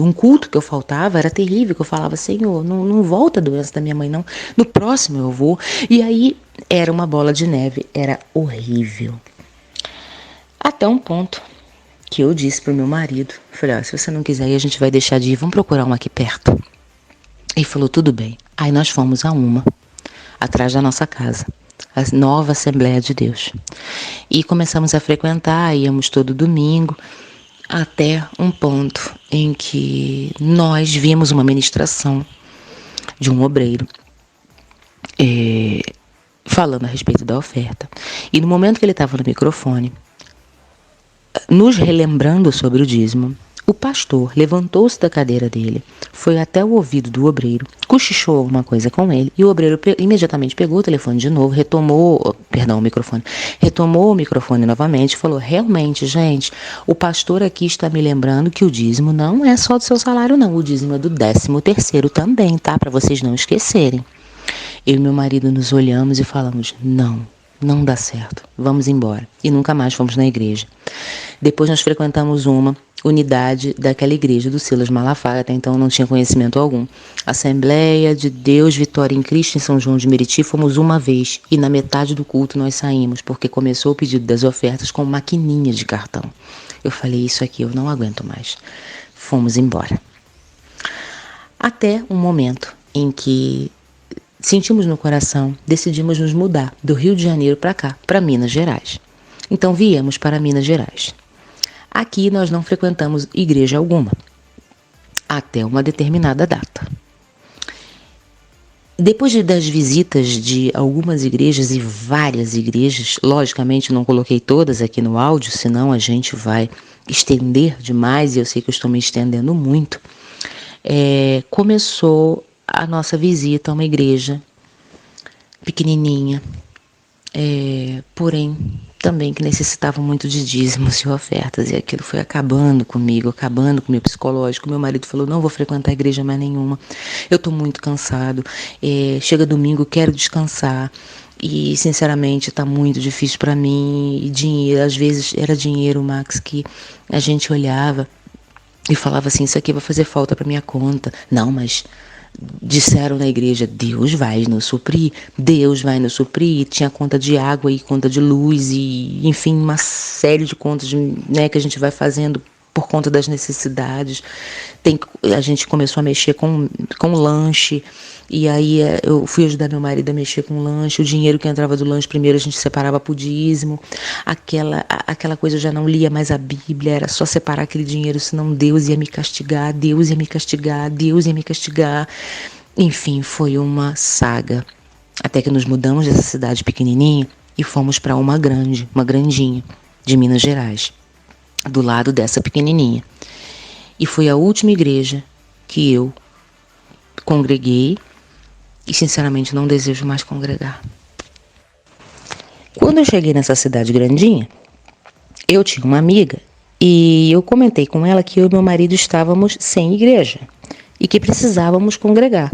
Speaker 2: um culto que eu faltava era terrível, que eu falava, Senhor, não volta a doença da minha mãe não, no próximo eu vou, e aí era uma bola de neve, era horrível, até um ponto que eu disse pro meu marido, falei, se você não quiser ir, a gente vai deixar de ir, vamos procurar uma aqui perto. Ele falou, tudo bem. Aí nós fomos a uma, atrás da nossa casa, a nova Assembleia de Deus. E começamos a frequentar, íamos todo domingo, até um ponto em que nós vimos uma ministração de um obreiro, falando a respeito da oferta. E no momento que ele estava no microfone, nos relembrando sobre o dízimo, o pastor levantou-se da cadeira dele, foi até o ouvido do obreiro, cochichou alguma coisa com ele, e o obreiro imediatamente pegou o telefone de novo, retomou o microfone novamente e falou, realmente, gente, o pastor aqui está me lembrando que o dízimo não é só do seu salário não, o dízimo é do 13º também, tá? Para vocês não esquecerem. Eu e meu marido nos olhamos e falamos, não dá certo, vamos embora. E nunca mais fomos na igreja. Depois nós frequentamos uma unidade daquela igreja do Silas Malafaia, até então não tinha conhecimento algum. Assembleia de Deus Vitória em Cristo em São João de Meriti, fomos uma vez e na metade do culto nós saímos, porque começou o pedido das ofertas com maquininha de cartão. Eu falei, isso aqui eu não aguento mais. Fomos embora. Até um momento em que sentimos no coração, decidimos nos mudar do Rio de Janeiro para cá, para Minas Gerais. Então viemos para Minas Gerais. Aqui nós não frequentamos igreja alguma, até uma determinada data. Depois das visitas de algumas igrejas e várias igrejas, logicamente não coloquei todas aqui no áudio, senão a gente vai estender demais, e eu sei que eu estou me estendendo muito, começou a nossa visita a uma igreja pequenininha, porém também que necessitava muito de dízimos e ofertas, e aquilo foi acabando comigo, acabando com o meu psicológico. Meu marido falou, não vou frequentar a igreja mais nenhuma, eu estou muito cansado, chega domingo, quero descansar, E sinceramente está muito difícil para mim. E dinheiro, às vezes era dinheiro, Max, que a gente olhava e falava assim, isso aqui vai fazer falta para minha conta. Não, mas disseram na igreja, Deus vai nos suprir, Deus vai nos suprir. Tinha conta de água e conta de luz e, enfim, uma série de contas, né, que a gente vai fazendo por conta das necessidades. A gente começou a mexer com lanche, e aí eu fui ajudar meu marido a mexer com lanche. O dinheiro que entrava do lanche, primeiro a gente separava pro dízimo. Aquela coisa, eu já não lia mais a Bíblia, era só separar aquele dinheiro, senão Deus ia me castigar, Deus ia me castigar, Deus ia me castigar. Enfim, foi uma saga. Até que nos mudamos dessa cidade pequenininha e fomos para uma grandinha, de Minas Gerais, do lado dessa pequenininha. E foi a última igreja que eu congreguei e, sinceramente, não desejo mais congregar. Quando eu cheguei nessa cidade grandinha, eu tinha uma amiga e eu comentei com ela que eu e meu marido estávamos sem igreja e que precisávamos congregar.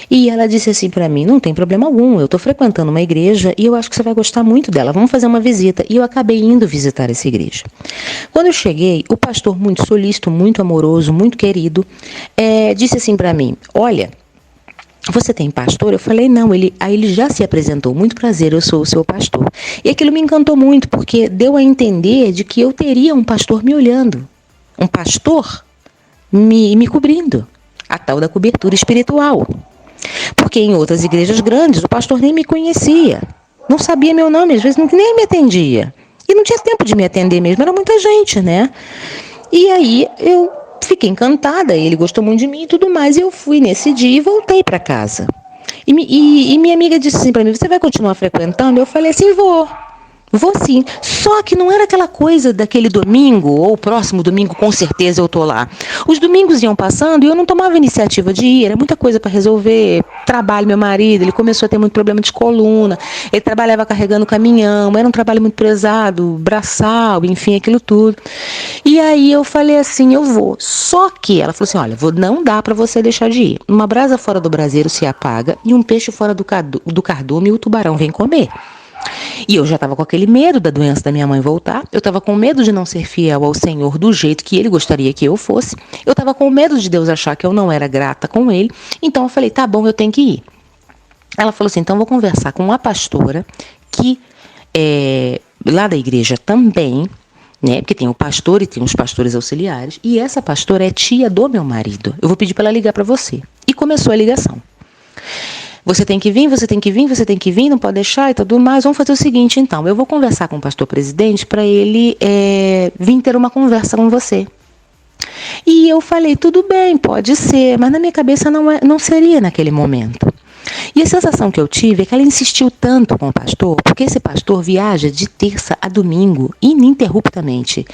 Speaker 2: E ela disse assim para mim, não tem problema algum, eu estou frequentando uma igreja e eu acho que você vai gostar muito dela, vamos fazer uma visita. E eu acabei indo visitar essa igreja. Quando eu cheguei, o pastor, muito solícito, muito amoroso, muito querido, disse assim para mim, olha, você tem pastor? Eu falei, não. Aí ele já se apresentou, muito prazer, eu sou o seu pastor. E aquilo me encantou muito, porque deu a entender de que eu teria um pastor me olhando, um pastor me cobrindo, a tal da cobertura espiritual. Porque em outras igrejas grandes, o pastor nem me conhecia, não sabia meu nome, às vezes nem me atendia. E não tinha tempo de me atender mesmo, era muita gente, né? E aí eu fiquei encantada, ele gostou muito de mim e tudo mais, e eu fui nesse dia e voltei para casa. E minha amiga disse assim para mim, você vai continuar frequentando? Eu falei assim, vou sim. Só que não era aquela coisa daquele domingo, ou o próximo domingo, com certeza eu tô lá. Os domingos iam passando e eu não tomava iniciativa de ir, era muita coisa para resolver. Trabalho, meu marido, ele começou a ter muito problema de coluna, ele trabalhava carregando caminhão, era um trabalho muito pesado, braçal, enfim, aquilo tudo. E aí eu falei assim, eu vou. Só que ela falou assim, olha, não dá para você deixar de ir. Uma brasa fora do braseiro se apaga e um peixe fora do cardume o tubarão vem comer. E eu já estava com aquele medo da doença da minha mãe voltar, eu estava com medo de não ser fiel ao Senhor do jeito que ele gostaria que eu fosse, eu estava com medo de Deus achar que eu não era grata com ele, então eu falei, tá bom, eu tenho que ir. Ela falou assim, então vou conversar com uma pastora que lá da igreja também, né, porque tem o pastor e tem os pastores auxiliares, e essa pastora é tia do meu marido, eu vou pedir para ela ligar para você. E começou a ligação. Você tem que vir, você tem que vir, você tem que vir, não pode deixar e tudo mais. Vamos fazer o seguinte, então. Eu vou conversar com o pastor presidente para ele vir ter uma conversa com você. E eu falei, tudo bem, pode ser, mas na minha cabeça não seria naquele momento. E a sensação que eu tive é que ela insistiu tanto com o pastor, porque esse pastor viaja de terça a domingo, ininterruptamente.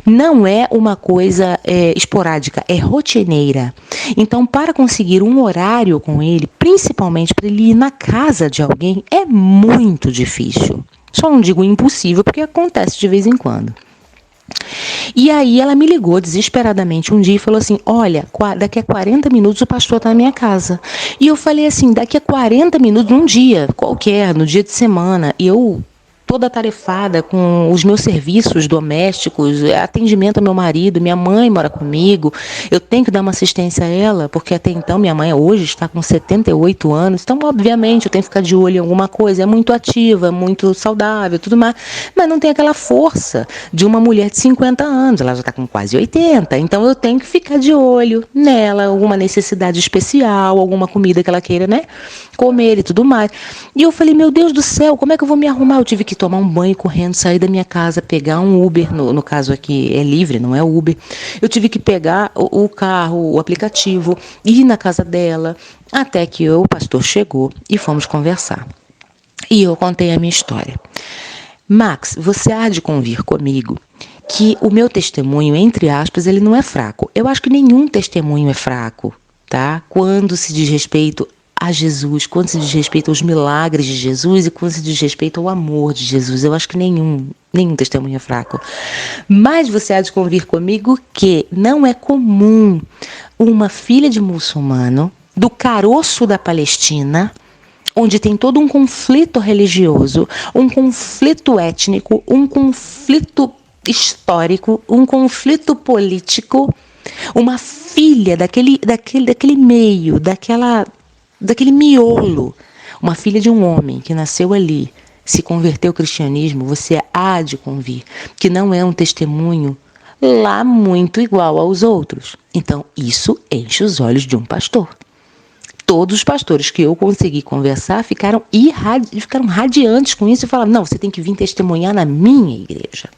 Speaker 2: Não é uma coisa esporádica, é rotineira. Então, para conseguir um horário com ele, principalmente para ele ir na casa de alguém, é muito difícil. Só não digo impossível, porque acontece de vez em quando. E aí ela me ligou desesperadamente um dia e falou assim, olha, daqui a 40 minutos o pastor está na minha casa. E eu falei assim, daqui a 40 minutos, num dia qualquer, no dia de semana, e eu toda atarefada com os meus serviços domésticos, atendimento ao meu marido, minha mãe mora comigo, eu tenho que dar uma assistência a ela, porque até então minha mãe hoje está com 78 anos, então obviamente eu tenho que ficar de olho em alguma coisa, é muito ativa, muito saudável, tudo mais, mas não tem aquela força de uma mulher de 50 anos, ela já está com quase 80, então eu tenho que ficar de olho nela, alguma necessidade especial, alguma comida que ela queira, né, comer e tudo mais. E eu falei, meu Deus do céu, como é que eu vou me arrumar? Eu tive que tomar um banho correndo, sair da minha casa, pegar um Uber, no caso aqui é livre, não é Uber. Eu tive que pegar o carro, o aplicativo, ir na casa dela, até que o pastor chegou e fomos conversar. E eu contei a minha história. Max, você há de convir comigo que o meu testemunho, entre aspas, ele não é fraco. Eu acho que nenhum testemunho é fraco, tá? Quando se diz respeito a Jesus, quando se diz respeito aos milagres de Jesus e quando se diz respeito ao amor de Jesus. Eu acho que nenhum testemunho é fraco. Mas você há de convir comigo que não é comum uma filha de muçulmano do caroço da Palestina onde tem todo um conflito religioso, um conflito étnico, um conflito histórico, um conflito político, uma filha daquele meio, daquele miolo, uma filha de um homem que nasceu ali, se converteu ao cristianismo, você há de convir que não é um testemunho lá muito igual aos outros. Então, isso enche os olhos de um pastor. Todos os pastores que eu consegui conversar ficaram radiantes com isso e falaram, não, você tem que vir testemunhar na minha igreja.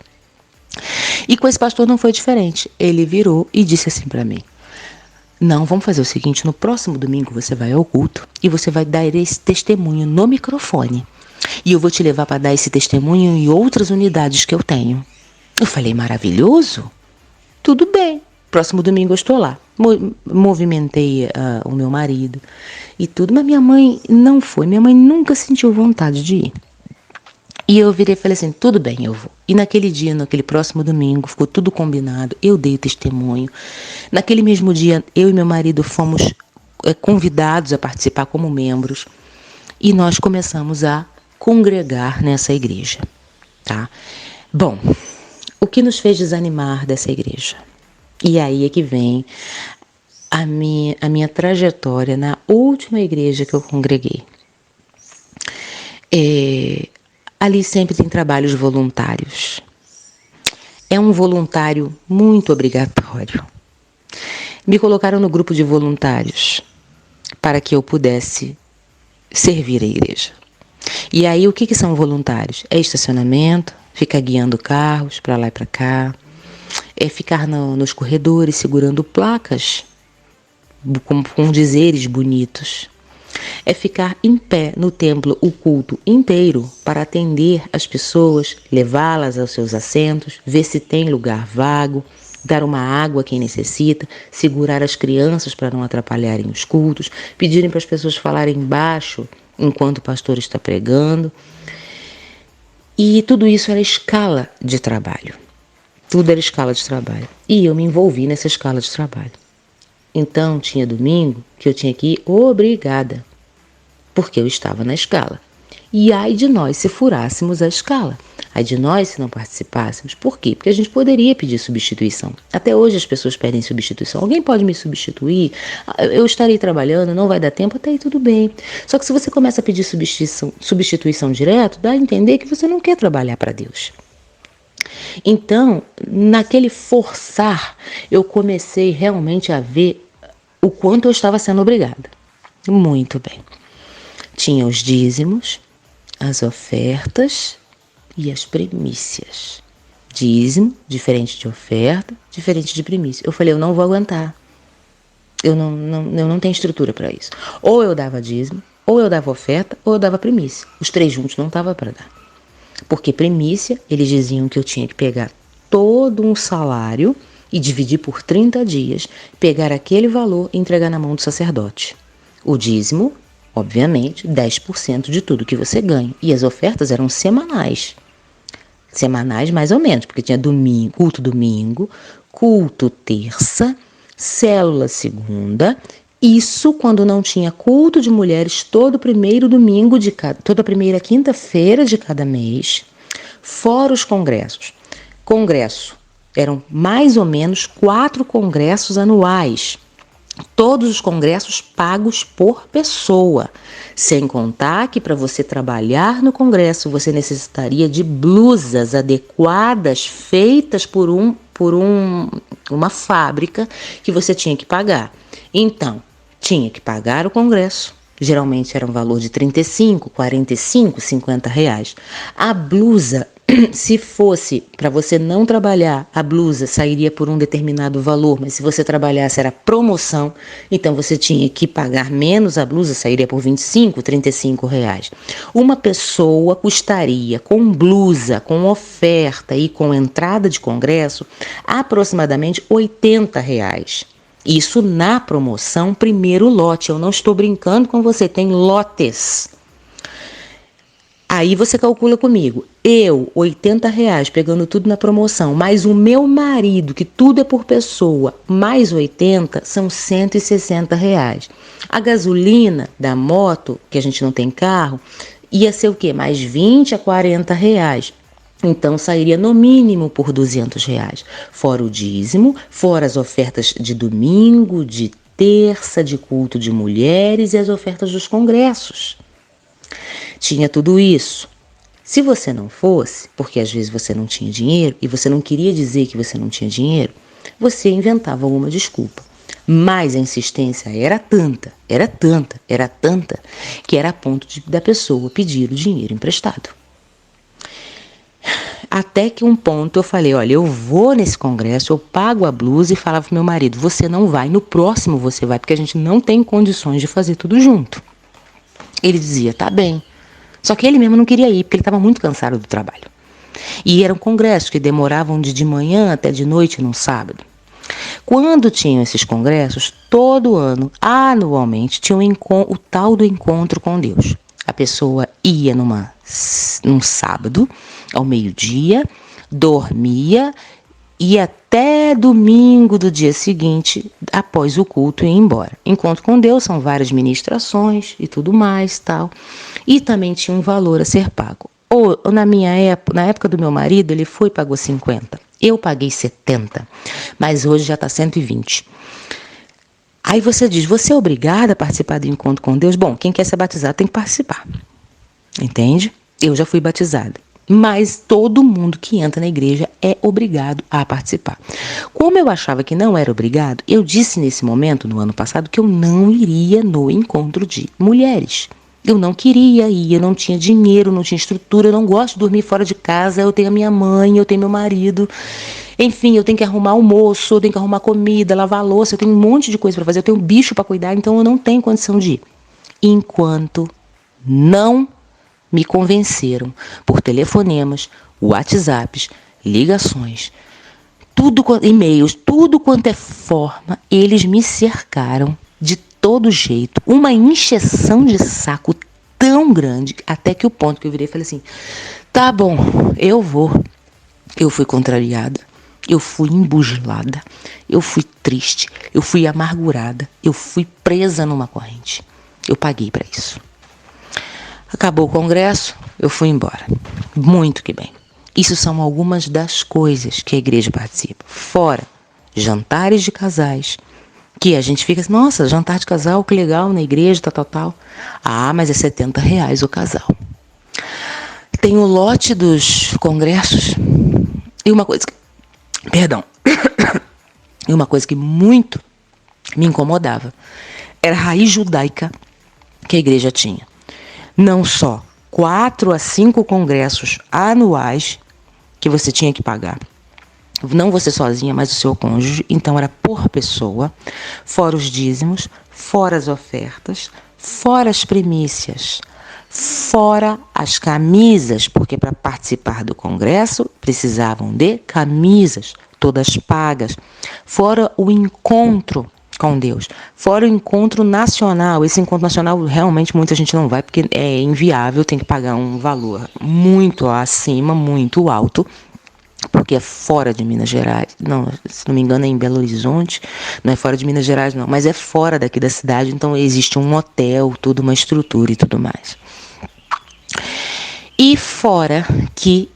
Speaker 2: E com esse pastor não foi diferente. Ele virou e disse assim para mim, não, vamos fazer o seguinte, no próximo domingo você vai ao culto e você vai dar esse testemunho no microfone. E eu vou te levar para dar esse testemunho em outras unidades que eu tenho. Eu falei, maravilhoso, tudo bem. Próximo domingo eu estou lá. Movimentei o meu marido e tudo, mas minha mãe não foi. Minha mãe nunca sentiu vontade de ir. E eu virei e falei assim, tudo bem, eu vou. E naquele dia, naquele próximo domingo, ficou tudo combinado, eu dei o testemunho. Naquele mesmo dia, eu e meu marido fomos convidados a participar como membros e nós começamos a congregar nessa igreja, tá? Bom, o que nos fez desanimar dessa igreja? E aí é que vem a minha trajetória na última igreja que eu congreguei. Ali sempre tem trabalhos voluntários. É um voluntário muito obrigatório. Me colocaram no grupo de voluntários para que eu pudesse servir a igreja. E aí o que são voluntários? É estacionamento, ficar guiando carros para lá e para cá, é ficar nos corredores segurando placas com dizeres bonitos. É ficar em pé no templo o culto inteiro para atender as pessoas, levá-las aos seus assentos, ver se tem lugar vago, dar uma água a quem necessita, segurar as crianças para não atrapalharem os cultos, pedirem para as pessoas falarem baixo enquanto o pastor está pregando. E tudo isso era escala de trabalho. Tudo era escala de trabalho. E eu me envolvi nessa escala de trabalho. Então, tinha domingo que eu tinha que ir obrigada, porque eu estava na escala. E ai de nós se furássemos a escala. Ai de nós se não participássemos. Por quê? Porque a gente poderia pedir substituição. Até hoje as pessoas pedem substituição. Alguém pode me substituir? Eu estarei trabalhando, não vai dar tempo, até aí tudo bem. Só que se você começa a pedir substituição direto, dá a entender que você não quer trabalhar para Deus. Então, naquele forçar, eu comecei realmente a ver o quanto eu estava sendo obrigada. Muito bem. Tinha os dízimos, as ofertas e as primícias. Dízimo, diferente de oferta, diferente de primícia. Eu falei, eu não vou aguentar. Eu não tenho estrutura para isso. Ou eu dava dízimo, ou eu dava oferta, ou eu dava primícia. Os três juntos não estava para dar. Porque primícia, eles diziam que eu tinha que pegar todo um salário e dividir por 30 dias, pegar aquele valor e entregar na mão do sacerdote. O dízimo, obviamente, 10% de tudo que você ganha. E as ofertas eram semanais. Semanais mais ou menos, porque tinha domingo, culto terça, célula segunda. Isso quando não tinha culto de mulheres todo primeiro domingo toda primeira quinta-feira de cada mês, fora os congressos. Congresso eram mais ou menos 4 congressos anuais. Todos os congressos pagos por pessoa, sem contar que para você trabalhar no congresso você necessitaria de blusas adequadas feitas por uma fábrica que você tinha que pagar. Então, tinha que pagar o congresso, geralmente era um valor de 35, 45, 50 reais. A blusa, se fosse para você não trabalhar, a blusa sairia por um determinado valor, mas se você trabalhasse era promoção, então você tinha que pagar menos, a blusa sairia por 25, 35 reais. Uma pessoa custaria com blusa, com oferta e com entrada de congresso, aproximadamente 80 reais. Isso na promoção, primeiro lote. Eu não estou brincando com você, tem lotes. Aí você calcula comigo, eu, R$ 80, pegando tudo na promoção, mais o meu marido, que tudo é por pessoa, mais 80, são R$ 160. A gasolina da moto, que a gente não tem carro, ia ser o quê? Mais 20 a R$ 40. Então sairia no mínimo por R$ 200. Fora o dízimo, fora as ofertas de domingo, de terça, de culto de mulheres e as ofertas dos congressos. Tinha tudo isso. Se você não fosse, porque às vezes você não tinha dinheiro e você não queria dizer que você não tinha dinheiro, você inventava alguma desculpa. Mas a insistência era tanta, que era a ponto da pessoa pedir o dinheiro emprestado. Até que um ponto eu falei, olha, eu vou nesse congresso, eu pago a blusa e falava pro meu marido, você não vai, no próximo você vai, porque a gente não tem condições de fazer tudo junto. Ele dizia, tá bem. Só que ele mesmo não queria ir, porque ele estava muito cansado do trabalho. E eram congressos que demoravam de manhã até de noite num sábado. Quando tinham esses congressos, todo ano, anualmente, tinha o tal do encontro com Deus. A pessoa ia num sábado, ao meio-dia, dormia e até domingo do dia seguinte, após o culto, ia embora. Encontro com Deus são várias ministrações e tudo mais, tal. E também tinha um valor a ser pago. Ou na época do meu marido, ele foi e pagou 50. Eu paguei 70, mas hoje já está 120. Aí você diz, você é obrigada a participar do encontro com Deus? Bom, quem quer ser batizado tem que participar. Entende? Eu já fui batizada. Mas todo mundo que entra na igreja é obrigado a participar. Como eu achava que não era obrigado, eu disse nesse momento, no ano passado, que eu não iria no encontro de mulheres. Eu não queria ir, eu não tinha dinheiro, não tinha estrutura, eu não gosto de dormir fora de casa, eu tenho a minha mãe, eu tenho meu marido. Enfim, eu tenho que arrumar almoço, eu tenho que arrumar comida, lavar louça, eu tenho um monte de coisa para fazer, eu tenho um bicho para cuidar, então eu não tenho condição de ir. Enquanto não me convenceram por telefonemas, WhatsApps, ligações, e-mails, tudo quanto é forma, eles me cercaram de todo jeito, uma encheção de saco tão grande, até que o ponto que eu virei e falei assim, tá bom, eu vou. Eu fui contrariada, eu fui embugilada, eu fui triste, eu fui amargurada, eu fui presa numa corrente. Eu paguei para isso. Acabou o congresso, eu fui embora. Muito que bem. Isso são algumas das coisas que a igreja participa. Fora jantares de casais, que a gente fica assim, nossa, jantar de casal, que legal, na igreja, tal. Ah, mas é R$ 70 o casal. Tem o lote dos congressos e uma coisa e uma coisa que muito me incomodava era a raiz judaica que a igreja tinha. Não só 4 a 5 congressos anuais que você tinha que pagar, não você sozinha, mas o seu cônjuge, então era por pessoa, fora os dízimos, fora as ofertas, fora as primícias, fora as camisas, porque para participar do congresso precisavam de camisas, todas pagas, fora o encontro com Deus, fora o encontro nacional. Esse encontro nacional realmente muita gente não vai, porque é inviável, tem que pagar um valor muito acima, muito alto, porque é fora de Minas Gerais, não, se não me engano é em Belo Horizonte, não é fora de Minas Gerais não, mas é fora daqui da cidade, então existe um hotel, toda uma estrutura e tudo mais. E fora que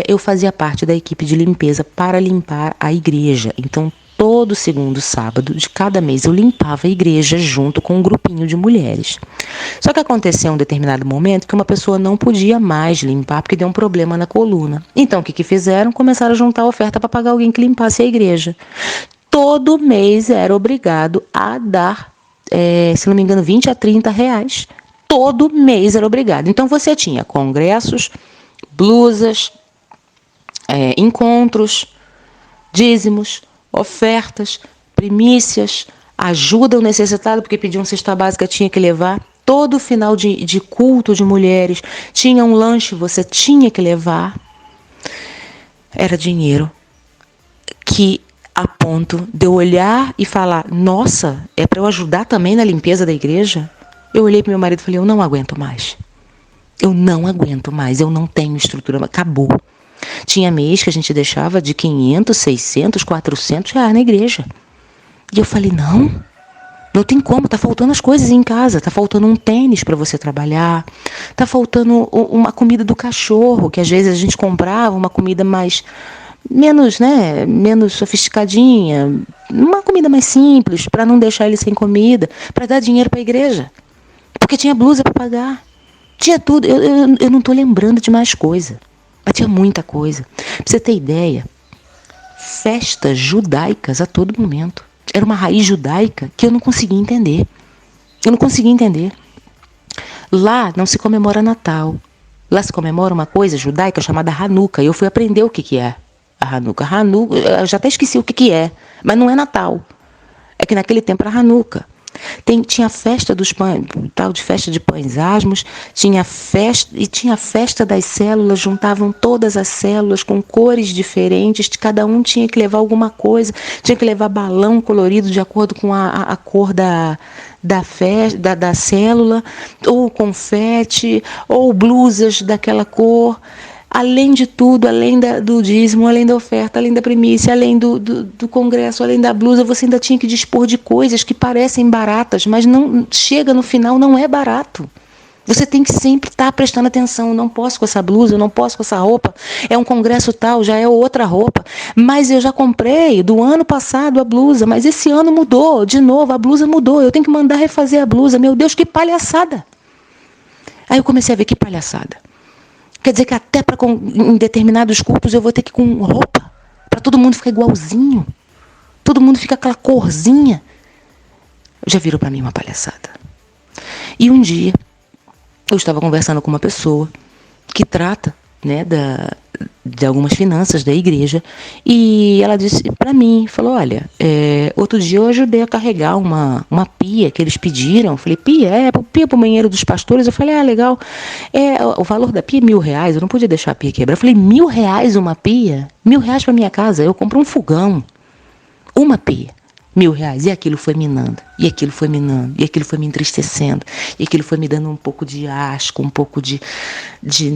Speaker 2: eu fazia parte da equipe de limpeza para limpar a igreja, então todo segundo sábado de cada mês eu limpava a igreja junto com um grupinho de mulheres. Só que aconteceu um determinado momento que uma pessoa não podia mais limpar porque deu um problema na coluna. Então o que fizeram? Começaram a juntar a oferta para pagar alguém que limpasse a igreja. Todo mês era obrigado a dar, se não me engano, 20 a 30 reais. Todo mês era obrigado. Então você tinha congressos, blusas, encontros, dízimos, ofertas, primícias, ajuda ao necessitado, porque pediam cesta básica, tinha que levar. Todo final de culto de mulheres tinha um lanche, você tinha que levar. Era dinheiro que, a ponto de eu olhar e falar, nossa, é para eu ajudar também na limpeza da igreja? Eu olhei para meu marido e falei, eu não aguento mais. Eu não aguento mais, eu não tenho estrutura, acabou. Tinha mês que a gente deixava de 500, 600, 400 reais na igreja. E eu falei, não tem como, tá faltando as coisas em casa, tá faltando um tênis para você trabalhar, tá faltando uma comida do cachorro, que às vezes a gente comprava uma comida menos sofisticadinha, uma comida mais simples, para não deixar ele sem comida, para dar dinheiro para a igreja, porque tinha blusa para pagar, tinha tudo. Eu não estou lembrando de mais coisa, mas tinha muita coisa. Para você ter ideia, festas judaicas a todo momento. Era uma raiz judaica que eu não conseguia entender. Lá não se comemora Natal. Lá se comemora uma coisa judaica chamada Hanukkah. E eu fui aprender o que é a Hanukkah. Hanukkah, eu já até esqueci o que é, mas não é Natal. É que naquele tempo era Hanukkah. Tinha a festa dos pães, tal de festa de pães asmos, tinha a festa das células, juntavam todas as células com cores diferentes, cada um tinha que levar alguma coisa, tinha que levar balão colorido de acordo com a cor da célula, ou confete, ou blusas daquela cor. Além de tudo, além do dízimo, além da oferta, além da primícia, além do congresso, além da blusa, você ainda tinha que dispor de coisas que parecem baratas, mas não chega no final, não é barato. Você tem que sempre estar prestando atenção. Eu não posso com essa blusa, eu não posso com essa roupa. É um congresso tal, já é outra roupa. Mas eu já comprei do ano passado a blusa, mas esse ano mudou, de novo, a blusa mudou. Eu tenho que mandar refazer a blusa. Meu Deus, que palhaçada! Aí eu comecei a ver que palhaçada. Quer dizer que até em determinados cultos eu vou ter que ir com roupa, para todo mundo ficar igualzinho. Todo mundo fica aquela corzinha. Já virou para mim uma palhaçada. E um dia, eu estava conversando com uma pessoa que trata, né, de algumas finanças da igreja, e ela disse para mim, falou, olha, outro dia eu ajudei a carregar uma pia que eles pediram. Eu falei, pia para o banheiro dos pastores. Eu falei, legal, o valor da pia é R$1.000, eu não podia deixar a pia quebrar. Eu falei, R$1.000 uma pia? R$1.000 para minha casa, eu compro um fogão, uma pia. R$1.000, e aquilo foi minando, e aquilo foi minando, e aquilo foi me entristecendo, e aquilo foi me dando um pouco de asco, um pouco de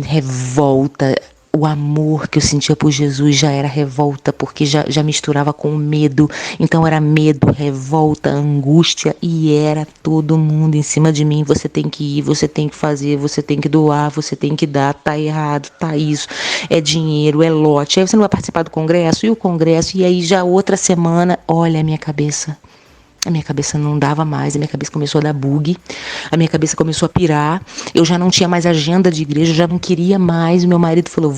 Speaker 2: revolta. O amor que eu sentia por Jesus já era revolta, porque já misturava com medo. Então era medo, revolta, angústia, e era todo mundo em cima de mim. Você tem que ir, você tem que fazer, você tem que doar, você tem que dar, tá errado, tá isso, é dinheiro, é lote. Aí você não vai participar do congresso, e aí já outra semana, olha a minha cabeça não dava mais, a minha cabeça começou a dar bug, a minha cabeça começou a pirar, eu já não tinha mais agenda de igreja, eu já não queria mais. O meu marido falou,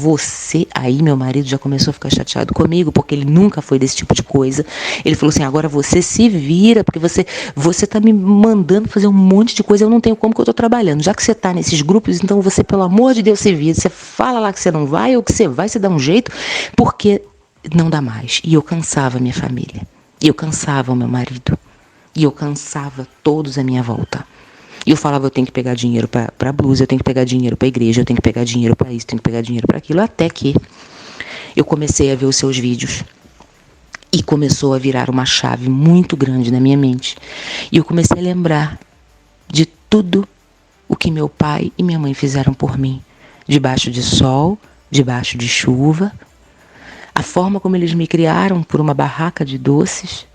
Speaker 2: aí meu marido já começou a ficar chateado comigo, porque ele nunca foi desse tipo de coisa. Ele falou assim, agora você se vira, porque você tá me mandando fazer um monte de coisa, eu não tenho como, que eu tô trabalhando. Já que você tá nesses grupos, então você, pelo amor de Deus, se vira, você fala lá que você não vai, ou que você vai, você dá um jeito, porque não dá mais. E eu cansava a minha família, e eu cansava o meu marido, e eu cansava todos à minha volta. E eu falava, eu tenho que pegar dinheiro para blusa, eu tenho que pegar dinheiro para a igreja, eu tenho que pegar dinheiro para isso, eu tenho que pegar dinheiro para aquilo, até que eu comecei a ver os seus vídeos. E começou a virar uma chave muito grande na minha mente. E eu comecei a lembrar de tudo o que meu pai e minha mãe fizeram por mim. Debaixo de sol, debaixo de chuva. A forma como eles me criaram por uma barraca de doces,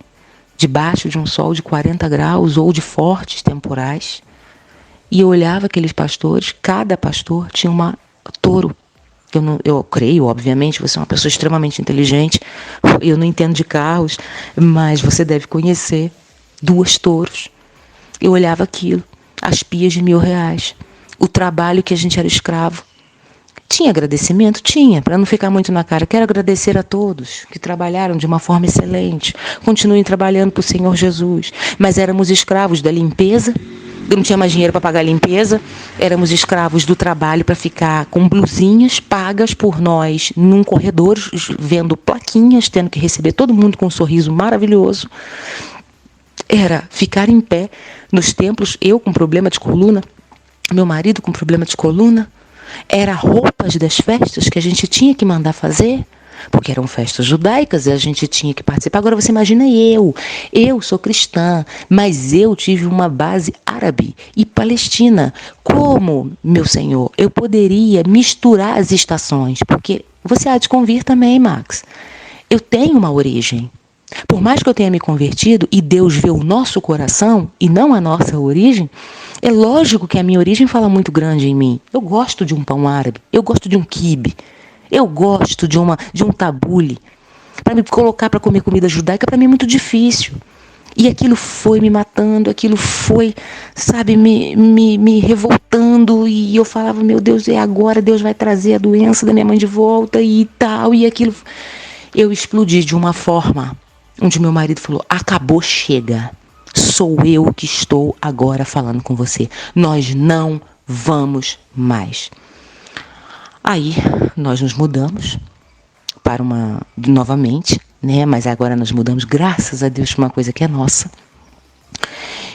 Speaker 2: debaixo de um sol de 40 graus ou de fortes temporais. E eu olhava aqueles pastores, cada pastor tinha uma touro. Eu creio, obviamente, você é uma pessoa extremamente inteligente, eu não entendo de carros, mas você deve conhecer 2 touros. Eu olhava aquilo, as pias de R$1.000, o trabalho que a gente era escravo. Tinha agradecimento? Tinha, para não ficar muito na cara. Quero agradecer a todos que trabalharam de uma forma excelente. Continuem trabalhando para o Senhor Jesus. Mas éramos escravos da limpeza. Eu não tinha mais dinheiro para pagar a limpeza. Éramos escravos do trabalho para ficar com blusinhas pagas por nós num corredor, vendo plaquinhas, tendo que receber todo mundo com um sorriso maravilhoso. Era ficar em pé nos templos, eu com problema de coluna, meu marido com problema de coluna. Era roupas das festas que a gente tinha que mandar fazer. porque eram festas judaicas e a gente tinha que participar. Agora você imagina eu sou cristã, mas eu tive uma base árabe e palestina. Como, meu Senhor, eu poderia misturar as estações? Porque você há de convir também, Max. Eu tenho uma origem. Por mais que eu tenha me convertido e Deus vê o nosso coração e não a nossa origem, é lógico que a minha origem fala muito grande em mim. Eu gosto de um pão árabe, eu gosto de um quibe, eu gosto de um tabule. Para me colocar para comer comida judaica, para mim é muito difícil. E aquilo foi me matando, aquilo foi, sabe, me revoltando. E eu falava, meu Deus, é agora, Deus vai trazer a doença da minha mãe de volta e tal. E aquilo, eu explodi de uma forma onde meu marido falou, acabou, chega. Sou eu que estou agora falando com você. Nós não vamos mais. Aí nós nos mudamos para novamente, né? Mas agora nós mudamos, graças a Deus, para uma coisa que é nossa.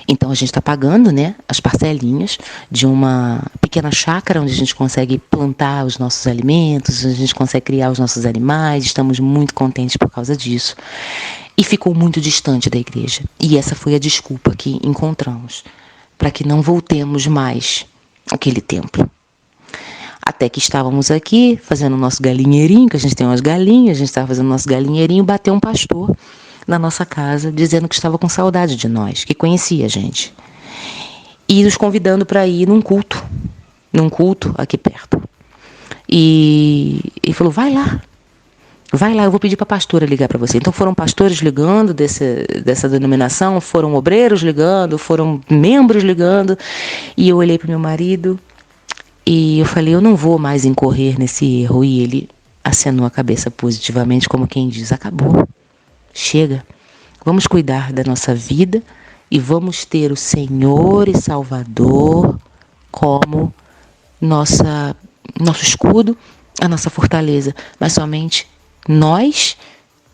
Speaker 2: Então a gente está pagando, né, as parcelinhas de uma pequena chácara onde a gente consegue plantar os nossos alimentos, a gente consegue criar os nossos animais. Estamos muito contentes por causa disso. E ficou muito distante da igreja. E essa foi a desculpa que encontramos para que não voltemos mais àquele templo. Até que estávamos aqui fazendo o nosso galinheirinho, que a gente tem umas galinhas, a gente estava fazendo o nosso galinheirinho, bateu um pastor na nossa casa dizendo que estava com saudade de nós, que conhecia a gente. E nos convidando para ir num culto aqui perto. E ele falou, vai lá, eu vou pedir para a pastora ligar para você. Então foram pastores ligando dessa denominação, foram obreiros ligando, foram membros ligando. E eu olhei para o meu marido e eu falei, eu não vou mais incorrer nesse erro. E ele acenou a cabeça positivamente, como quem diz, acabou, chega. Vamos cuidar da nossa vida e vamos ter o Senhor e Salvador como nosso escudo, a nossa fortaleza. Mas somente nós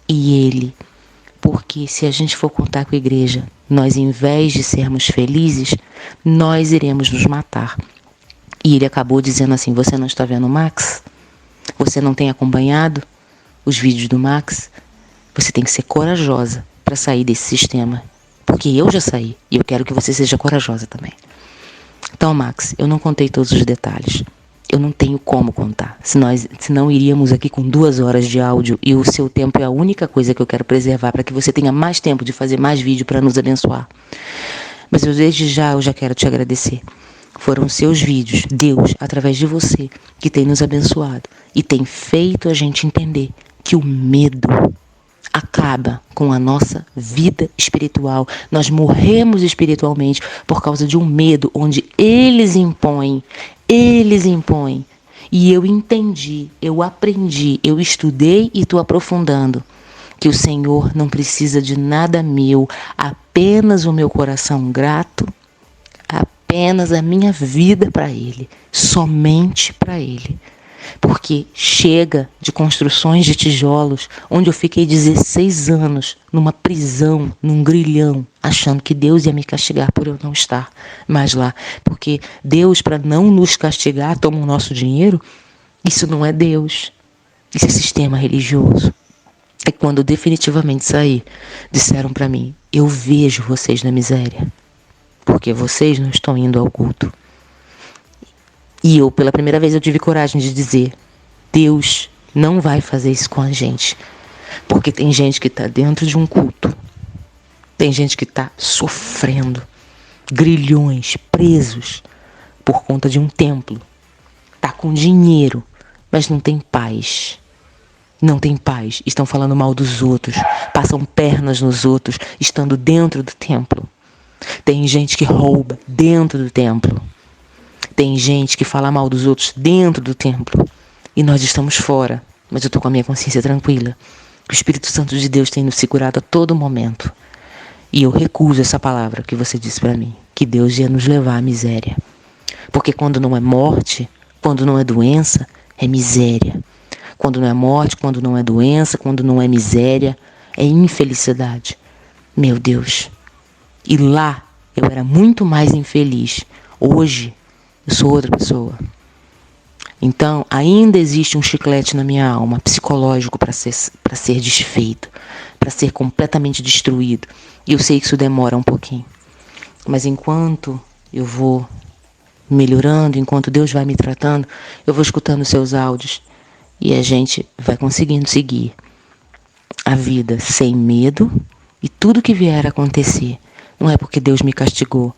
Speaker 2: e Ele. Porque se a gente for contar com a igreja, nós, em vez de sermos felizes, nós iremos nos matar. E ele acabou dizendo assim, você não está vendo o Max? Você não tem acompanhado os vídeos do Max? Você tem que ser corajosa para sair desse sistema. Porque eu já saí e eu quero que você seja corajosa também. Então, Max, eu não contei todos os detalhes. Eu não tenho como contar. Senão iríamos aqui com 2 horas de áudio e o seu tempo é a única coisa que eu quero preservar para que você tenha mais tempo de fazer mais vídeo para nos abençoar. Mas desde já eu já quero te agradecer. Foram seus vídeos, Deus, através de você, que tem nos abençoado e tem feito a gente entender que o medo acaba com a nossa vida espiritual. Nós morremos espiritualmente por causa de um medo onde eles impõem. E eu entendi, eu aprendi, eu estudei e estou aprofundando que o Senhor não precisa de nada meu, apenas o meu coração grato, apenas a minha vida para Ele, somente para Ele. Porque chega de construções de tijolos, onde eu fiquei 16 anos numa prisão, num grilhão, achando que Deus ia me castigar por eu não estar mais lá. Porque Deus, para não nos castigar, toma o nosso dinheiro. Isso não é Deus. Isso é sistema religioso. É quando eu definitivamente saí, disseram para mim, eu vejo vocês na miséria, porque vocês não estão indo ao culto. E eu, pela primeira vez, eu tive coragem de dizer, Deus não vai fazer isso com a gente. Porque tem gente que está dentro de um culto. Tem gente que está sofrendo. Grilhões, presos, por conta de um templo. Está com dinheiro, mas não tem paz. Não tem paz. Estão falando mal dos outros. Passam pernas nos outros, estando dentro do templo. Tem gente que rouba dentro do templo. Tem gente que fala mal dos outros dentro do templo. E nós estamos fora. Mas eu estou com a minha consciência tranquila. O Espírito Santo de Deus tem nos segurado a todo momento. E eu recuso essa palavra que você disse para mim. Que Deus ia nos levar à miséria. Porque quando não é morte, quando não é doença, é miséria. Quando não é morte, quando não é doença, quando não é miséria, é infelicidade. Meu Deus. E lá eu era muito mais infeliz. Hoje eu sou outra pessoa. Então, ainda existe um chiclete na minha alma, psicológico, para ser desfeito, para ser completamente destruído. E eu sei que isso demora um pouquinho. Mas enquanto eu vou melhorando, enquanto Deus vai me tratando, eu vou escutando seus áudios e a gente vai conseguindo seguir a vida sem medo, e tudo que vier a acontecer não é porque Deus me castigou,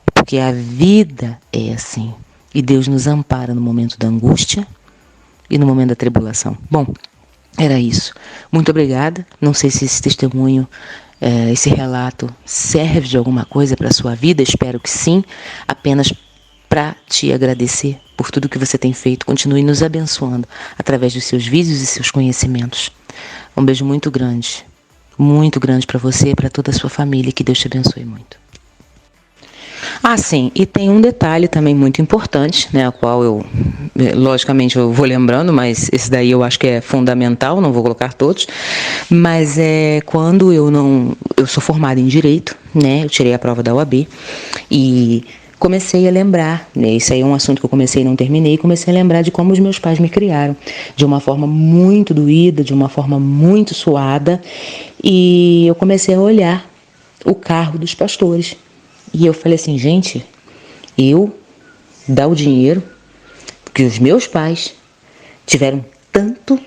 Speaker 2: é porque a vida é assim. E Deus nos ampara no momento da angústia e no momento da tribulação. Bom, era isso. Muito obrigada. Não sei se esse testemunho, esse relato serve de alguma coisa para a sua vida. Espero que sim. Apenas para te agradecer por tudo que você tem feito. Continue nos abençoando através dos seus vídeos e seus conhecimentos. Um beijo muito grande para você e para toda a sua família. Que Deus te abençoe muito. Sim, e tem um detalhe também muito importante, né, a qual logicamente eu vou lembrando, mas esse daí eu acho que é fundamental, não vou colocar todos, mas quando eu sou formada em Direito, né, eu tirei a prova da OAB e comecei a lembrar, né, isso aí é um assunto que eu comecei e não terminei, comecei a lembrar de como os meus pais me criaram, de uma forma muito doída, de uma forma muito suada, e eu comecei a olhar o carro dos pastores. E eu falei assim, gente, eu dar o dinheiro que os meus pais tiveram tanto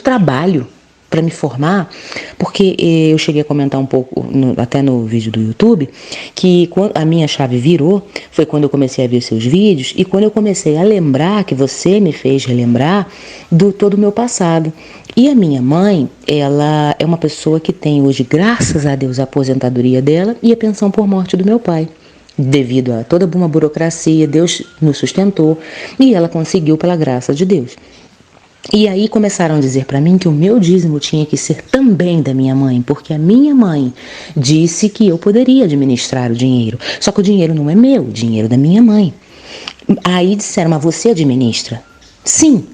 Speaker 2: trabalho para me formar, porque eu cheguei a comentar um pouco, até no vídeo do YouTube, que quando a minha chave virou, foi quando eu comecei a ver seus vídeos e quando eu comecei a lembrar, que você me fez relembrar, do todo o meu passado. E a minha mãe, ela é uma pessoa que tem hoje, graças a Deus, a aposentadoria dela e a pensão por morte do meu pai. Devido a toda uma burocracia, Deus nos sustentou e ela conseguiu pela graça de Deus. E aí começaram a dizer para mim que o meu dízimo tinha que ser também da minha mãe, porque a minha mãe disse que eu poderia administrar o dinheiro. Só que o dinheiro não é meu, o dinheiro é da minha mãe. Aí disseram, mas você administra? Sim.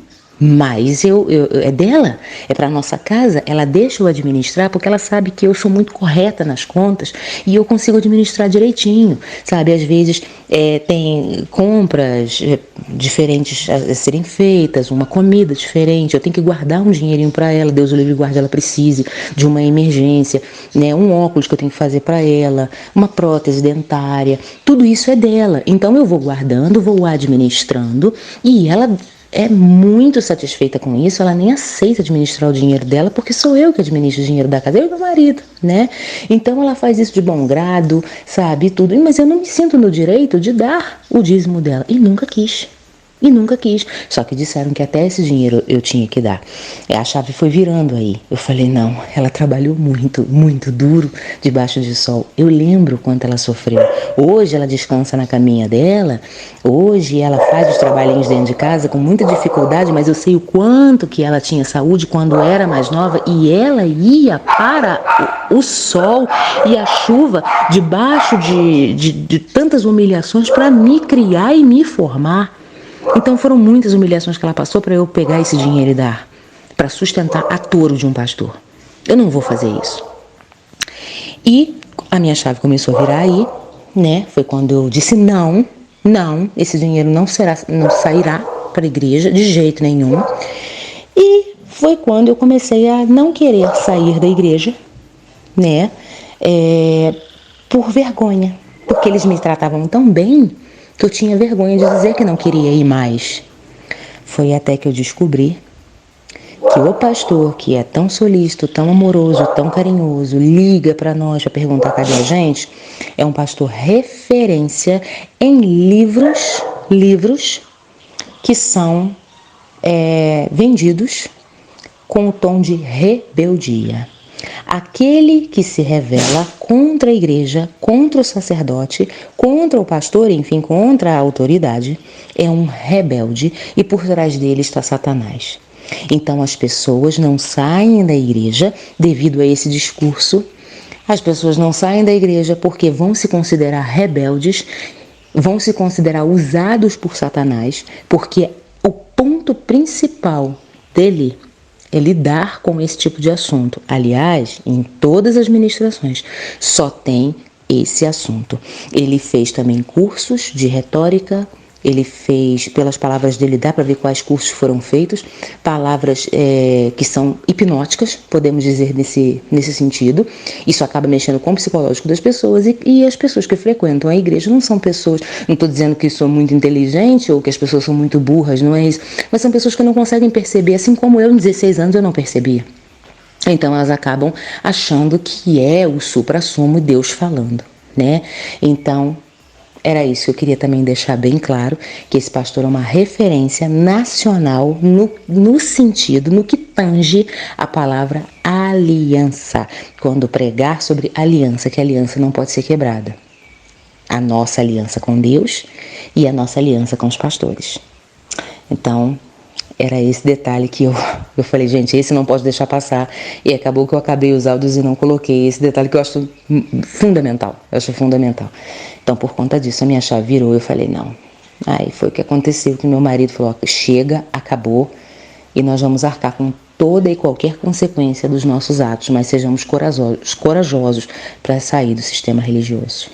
Speaker 2: Mas é dela, é para nossa casa, ela deixa eu administrar porque ela sabe que eu sou muito correta nas contas e eu consigo administrar direitinho, sabe? Às vezes tem compras diferentes a serem feitas, uma comida diferente, eu tenho que guardar um dinheirinho para ela, Deus o livre e guarde, ela precise de uma emergência, né? Um óculos que eu tenho que fazer para ela, uma prótese dentária, tudo isso é dela. Então eu vou guardando, vou administrando e ela é muito satisfeita com isso, ela nem aceita administrar o dinheiro dela, porque sou eu que administro o dinheiro da casa, eu e meu marido, né? Então ela faz isso de bom grado, sabe, tudo, mas eu não me sinto no direito de dar o dízimo dela, e nunca quis. Só que disseram que até esse dinheiro eu tinha que dar. A chave foi virando aí. Eu falei, não, ela trabalhou muito, muito duro debaixo de sol. Eu lembro quanto ela sofreu. Hoje ela descansa na caminha dela, hoje ela faz os trabalhinhos dentro de casa com muita dificuldade, mas eu sei o quanto que ela tinha saúde quando era mais nova e ela ia para o sol e a chuva debaixo de tantas humilhações para me criar e me formar. Então foram muitas humilhações que ela passou para eu pegar esse dinheiro e dar, para sustentar a touro de um pastor. Eu não vou fazer isso. E a minha chave começou a virar aí, né? Foi quando eu disse não, esse dinheiro não sairá para a igreja de jeito nenhum. E foi quando eu comecei a não querer sair da igreja, né? Por vergonha, porque eles me tratavam tão bem que eu tinha vergonha de dizer que não queria ir mais. Foi até que eu descobri que o pastor, que é tão solícito, tão amoroso, tão carinhoso, liga para nós para perguntar cadê a gente, é um pastor referência em livros que são vendidos com o tom de rebeldia. Aquele que se revela contra a igreja, contra o sacerdote, contra o pastor, enfim, contra a autoridade, é um rebelde e por trás dele está Satanás. Então as pessoas não saem da igreja devido a esse discurso, as pessoas não saem da igreja porque vão se considerar rebeldes, vão se considerar usados por Satanás, porque o ponto principal dele é lidar com esse tipo de assunto. Aliás, em todas as ministrações, só tem esse assunto. Ele fez também cursos de retórica, Ele fez, pelas palavras dele, dá para ver quais cursos foram feitos, palavras que são hipnóticas, podemos dizer nesse sentido. Isso acaba mexendo com o psicológico das pessoas e as pessoas que frequentam a igreja não são pessoas, não estou dizendo que sou muito inteligente ou que as pessoas são muito burras, não é isso, mas são pessoas que não conseguem perceber, assim como eu, em 16 anos, eu não percebia. Então elas acabam achando que é o suprassumo Deus falando, né? Então era isso que eu queria também deixar bem claro, que esse pastor é uma referência nacional no sentido, no que tange a palavra aliança. Quando pregar sobre aliança, que a aliança não pode ser quebrada. A nossa aliança com Deus e a nossa aliança com os pastores. Então, era esse detalhe que eu falei, gente, esse não posso deixar passar. E acabou que eu acabei os áudios e não coloquei esse detalhe que eu acho fundamental. Então, por conta disso, a minha chave virou. Eu falei, não. Aí foi o que aconteceu, que meu marido falou, chega, acabou, e nós vamos arcar com toda e qualquer consequência dos nossos atos, mas sejamos corajosos para sair do sistema religioso.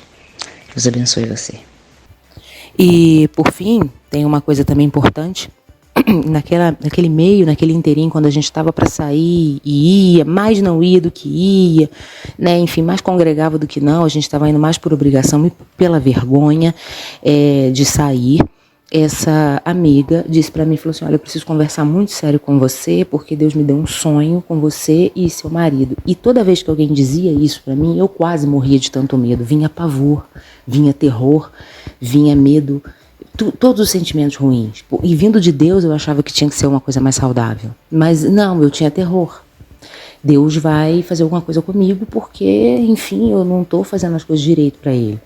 Speaker 2: Deus abençoe você. E, por fim, tem uma coisa também importante. Naquele meio, naquele inteirinho, quando a gente estava para sair e ia, mais não ia do que ia, né? Enfim, mais congregava do que não, a gente estava indo mais por obrigação e pela vergonha de sair. Essa amiga disse para mim, falou assim, olha, eu preciso conversar muito sério com você, porque Deus me deu um sonho com você e seu marido. E toda vez que alguém dizia isso para mim, eu quase morria de tanto medo. Vinha pavor, vinha terror, vinha medo, todos os sentimentos ruins. E vindo de Deus, eu achava que tinha que ser uma coisa mais saudável. Mas não, eu tinha terror. Deus vai fazer alguma coisa comigo porque, enfim, eu não estou fazendo as coisas direito para Ele.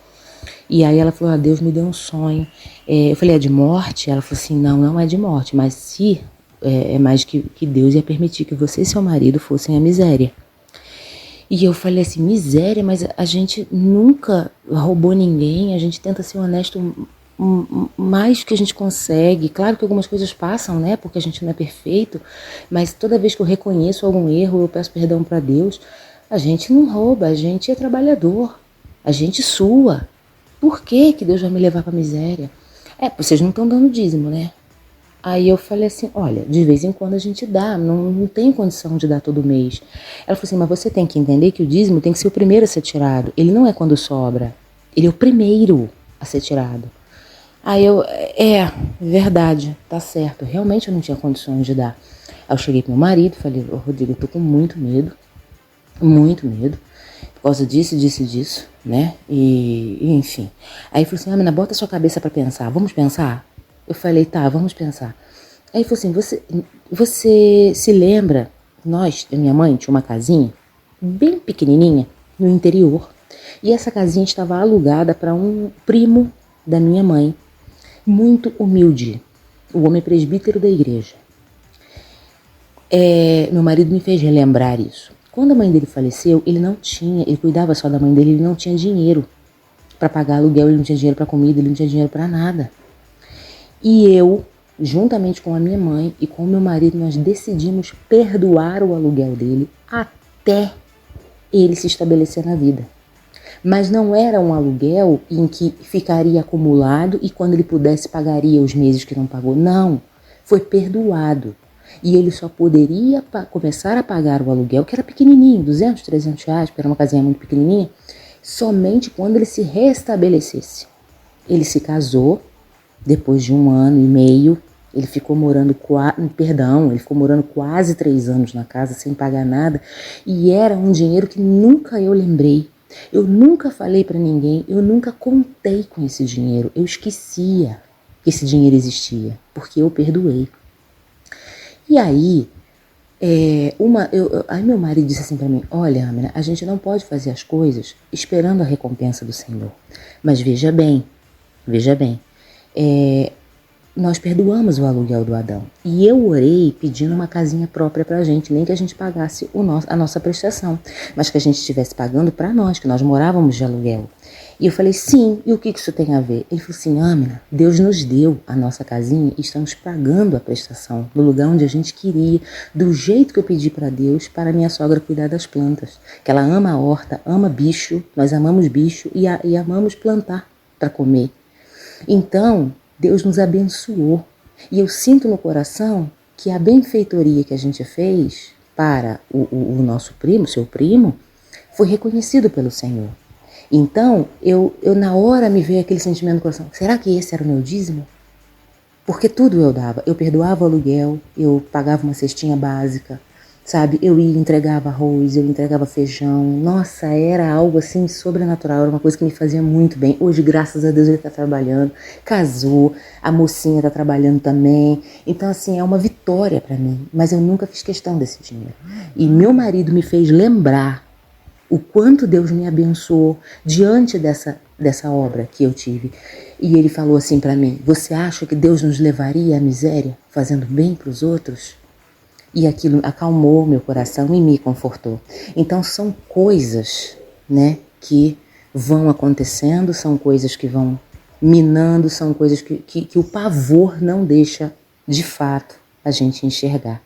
Speaker 2: E aí ela falou, Deus me deu um sonho. Eu falei, é de morte? Ela falou assim, não é de morte, mas se é mais que Deus ia permitir que você e seu marido fossem a miséria. E eu falei assim, miséria? Mas a gente nunca roubou ninguém, a gente tenta ser honesto mais que a gente consegue. Claro que algumas coisas passam, né, porque a gente não é perfeito, mas toda vez que eu reconheço algum erro, eu peço perdão para Deus. A gente não rouba, a gente é trabalhador, a gente sua. Por que Deus vai me levar para miséria? Vocês não estão dando dízimo, né? Aí eu falei assim, olha, de vez em quando a gente dá, não tem condição de dar todo mês. Ela falou assim, mas você tem que entender que o dízimo tem que ser o primeiro a ser tirado. Ele não é quando sobra, ele é o primeiro a ser tirado. Aí eu, verdade, tá certo, realmente eu não tinha condições de dar. Aí eu cheguei pro meu marido, falei, Rodrigo, eu tô com muito medo, por causa disso, né, e enfim. Aí ele falou assim, Amina, bota a sua cabeça pra pensar, vamos pensar? Eu falei, tá, vamos pensar. Aí ele falou assim, você se lembra, minha mãe tinha uma casinha, bem pequenininha, no interior, e essa casinha estava alugada para um primo da minha mãe, muito humilde, o homem presbítero da igreja. Meu marido me fez relembrar isso. Quando a mãe dele faleceu, ele cuidava só da mãe dele, ele não tinha dinheiro para pagar aluguel, ele não tinha dinheiro para comida, ele não tinha dinheiro para nada. E eu, juntamente com a minha mãe e com o meu marido, nós decidimos perdoar o aluguel dele até ele se estabelecer na vida. Mas não era um aluguel em que ficaria acumulado e quando ele pudesse pagaria os meses que não pagou. Não, foi perdoado. E ele só poderia começar a pagar o aluguel, que era pequenininho, 200, 300 reais, porque era uma casinha muito pequenininha, somente quando ele se restabelecesse. Ele se casou, depois de 1 ano e meio, ele ficou morando quase 3 anos na casa sem pagar nada, e era um dinheiro que nunca eu lembrei. Eu nunca falei para ninguém, eu nunca contei com esse dinheiro, eu esquecia que esse dinheiro existia, porque eu perdoei. E aí, aí meu marido disse assim para mim, olha, Amina, a gente não pode fazer as coisas esperando a recompensa do Senhor, mas veja bem, nós perdoamos o aluguel do Adão. E eu orei pedindo uma casinha própria pra gente, nem que a gente pagasse a nossa prestação, mas que a gente estivesse pagando pra nós, que nós morávamos de aluguel. E eu falei, sim, e o que isso tem a ver? Ele falou assim, Amina, Deus nos deu a nossa casinha e estamos pagando a prestação no lugar onde a gente queria, do jeito que eu pedi pra Deus, para minha sogra cuidar das plantas. Que ela ama a horta, ama bicho, nós amamos bicho e amamos plantar para comer. Então, Deus nos abençoou. E eu sinto no coração que a benfeitoria que a gente fez para o nosso primo, seu primo, foi reconhecido pelo Senhor. Então, eu na hora me veio aquele sentimento no coração, será que esse era o meu dízimo? Porque tudo eu dava, eu perdoava o aluguel, eu pagava uma cestinha básica, sabe? Eu ia, entregava arroz, eu entregava feijão, nossa, era algo assim sobrenatural, era uma coisa que me fazia muito bem. Hoje, graças a Deus, ele está trabalhando, casou, a mocinha está trabalhando também, então assim, é uma vitória para mim, mas eu nunca fiz questão desse dinheiro. E meu marido me fez lembrar o quanto Deus me abençoou diante dessa obra que eu tive. E ele falou assim para mim, você acha que Deus nos levaria à miséria fazendo bem para os outros? E aquilo acalmou meu coração e me confortou. Então são coisas, né, que vão acontecendo, são coisas que vão minando, são coisas que o pavor não deixa, de fato, a gente enxergar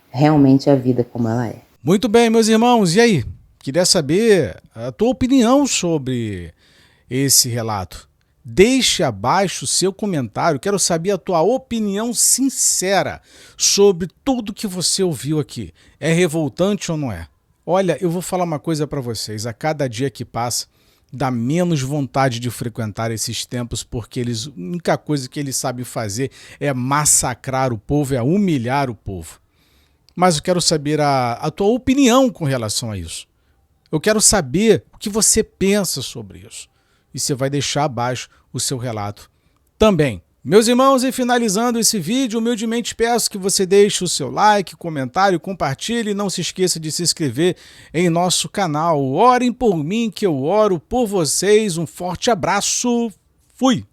Speaker 2: realmente a vida como ela é.
Speaker 1: Muito bem, meus irmãos, e aí? Queria saber a tua opinião sobre esse relato. Deixe abaixo o seu comentário, quero saber a tua opinião sincera sobre tudo que você ouviu aqui. É revoltante ou não é? Olha, eu vou falar uma coisa para vocês, a cada dia que passa, dá menos vontade de frequentar esses templos, porque a única coisa que eles sabem fazer é massacrar o povo, é humilhar o povo. Mas eu quero saber a tua opinião com relação a isso. Eu quero saber o que você pensa sobre isso. E você vai deixar abaixo o seu relato também. Meus irmãos, e finalizando esse vídeo, humildemente peço que você deixe o seu like, comentário, compartilhe e não se esqueça de se inscrever em nosso canal. Orem por mim que eu oro por vocês. Um forte abraço. Fui!